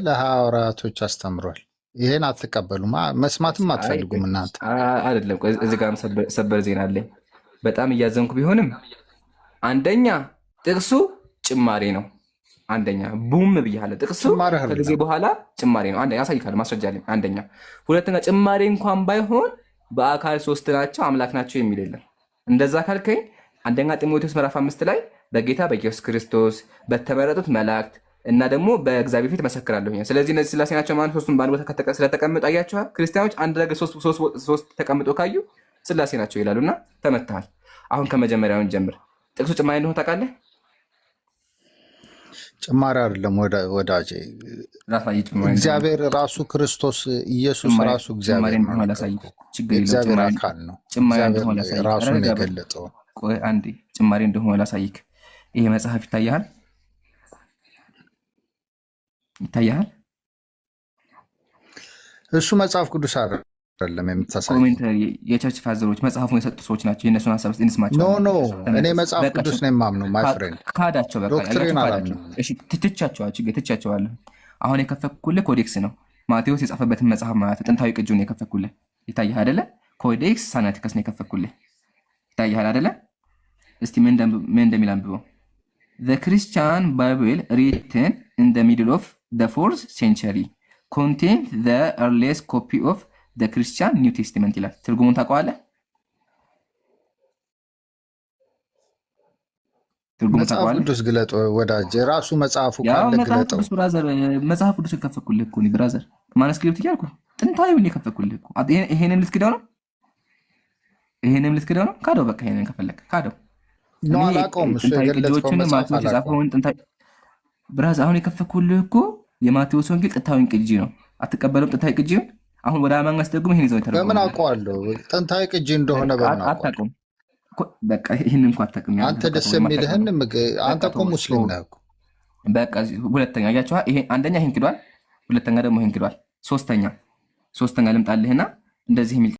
ለሐዋርያቶች አስተምሯል። ይሄን አትቀበሉም፣ መስማትም አትፈልጉም እናንተ። አይደለም እዚህ ጋር ሰበር ዜና አለኝ። በጣም እያዘንኩ ቢሆንም አንደኛ ጥቅሱ ጭማሬ ነው። አንደኛ ቡም ብያለሁ። ጥቅሱ ከጊዜ በኋላ ጭማሬ ነው። አንደኛ ያሳይካል፣ ማስረጃ አለኝ። አንደኛ። ሁለተኛ ጭማሬ እንኳን ባይሆን በአካል ሶስት ናቸው አምላክ ናቸው የሚል የለም። እንደዛ ካልከኝ አንደኛ ጢሞቴዎስ ምዕራፍ 5 ላይ በጌታ በኢየሱስ ክርስቶስ በተመረጡት መላእክት እና ደግሞ በእግዚአብሔር ፊት መሰክራለሁ። ስለዚህ እነዚህ ስላሴ ናቸው ማለት ሶስቱም በአንድ ቦታ ስለተቀመጡ አያችኋል። ክርስቲያኖች አንድ ነገር ሶስት ተቀምጦ ካዩ ስላሴ ናቸው ይላሉ እና ተመትሃል። አሁን ከመጀመሪያውን ጀምር። ጥቅሱ ጭማሪ እንደሆነ ታውቃለህ? ጭማሪ አይደለም ወዳጄ፣ እግዚአብሔር ራሱ ክርስቶስ ኢየሱስ ራሱ እግዚአብሔር አካል ነው። ራሱን የገለጠው አንዴ ጭማሪ እንደሆነ ላሳይክ። ይሄ መጽሐፍ ይታያል? እሱ መጽሐፍ ቅዱስ አይደለም የምታሳየው። ኮሜንተሪ የቸርች ፋዘሮች መጽሐፉን የሰጡ ሰዎች ናቸው። የእነሱን ሀሳብ ስ እንስማቸው። ኖ እኔ መጽሐፍ ቅዱስ ነው የማምነው። ማይ ፍሬንድ ካዳቸው፣ ዶክትሪን አላምንም። ትቻቸዋለሁ። አሁን የከፈኩልህ ኮዴክስ ነው። ማቴዎስ የጻፈበትን መጽሐፍ ማለት ጥንታዊ ቅጂውን የከፈኩልህ ይታያል አይደለ? ኮዴክስ ሳይናቲከስ ነው የከፈኩልህ ይታያል አይደለ? እስቲ ምን እንደሚል አንብበው። The Christian Bible written in the middle of the 4th century contained the earliest copy of the Christian New Testament ይላል። ትርጉሙን ታውቀዋለህ? መጽሐፍ ቅዱስ ግለጥ ወዳጅ፣ ራሱ መጽሐፉ ካለ ግለጠው። መጽሐፍ ቅዱስ ከፈኩልህ እኮ ነው ብራዘር፣ ማኑስክሪፕት እያልኩ ጥንታዊውን የከፈኩልህ እኮ። ይሄንን ልትክደው ነው? ይሄንን ልትክደው ነው? ካደው፣ በቃ ይሄንን ከፈለክ ካደው። ነው አላውቀውም። እሱ የገለጸው መጽሐፍ አላውቀውም ብራዘር። አሁን የከፈኩልህ እኮ የማቴዎስ ወንጌል ጥንታዊን ቅጂ ነው። አትቀበለውም? ጥንታዊ ቅጂውን አሁን ወደ አማኝ ማስደግሞ ይሄን ይዘው ተረጉሞ በምን አውቀዋለሁ? ጥንታዊ ቅጂ እንደሆነ በምን አውቀዋለሁ? በቃ ይሄን እንኳን አታውቅም። አንተ ደስ የሚልህን አንተ እኮ ሙስሊም ነህ እኮ። በቃ ሁለተኛ አያችኋ፣ ይሄ አንደኛ ይሄን ክዷል፣ ሁለተኛ ደግሞ ይሄን ክዷል። ሶስተኛ ልምጣልህና እንደዚህ የሚል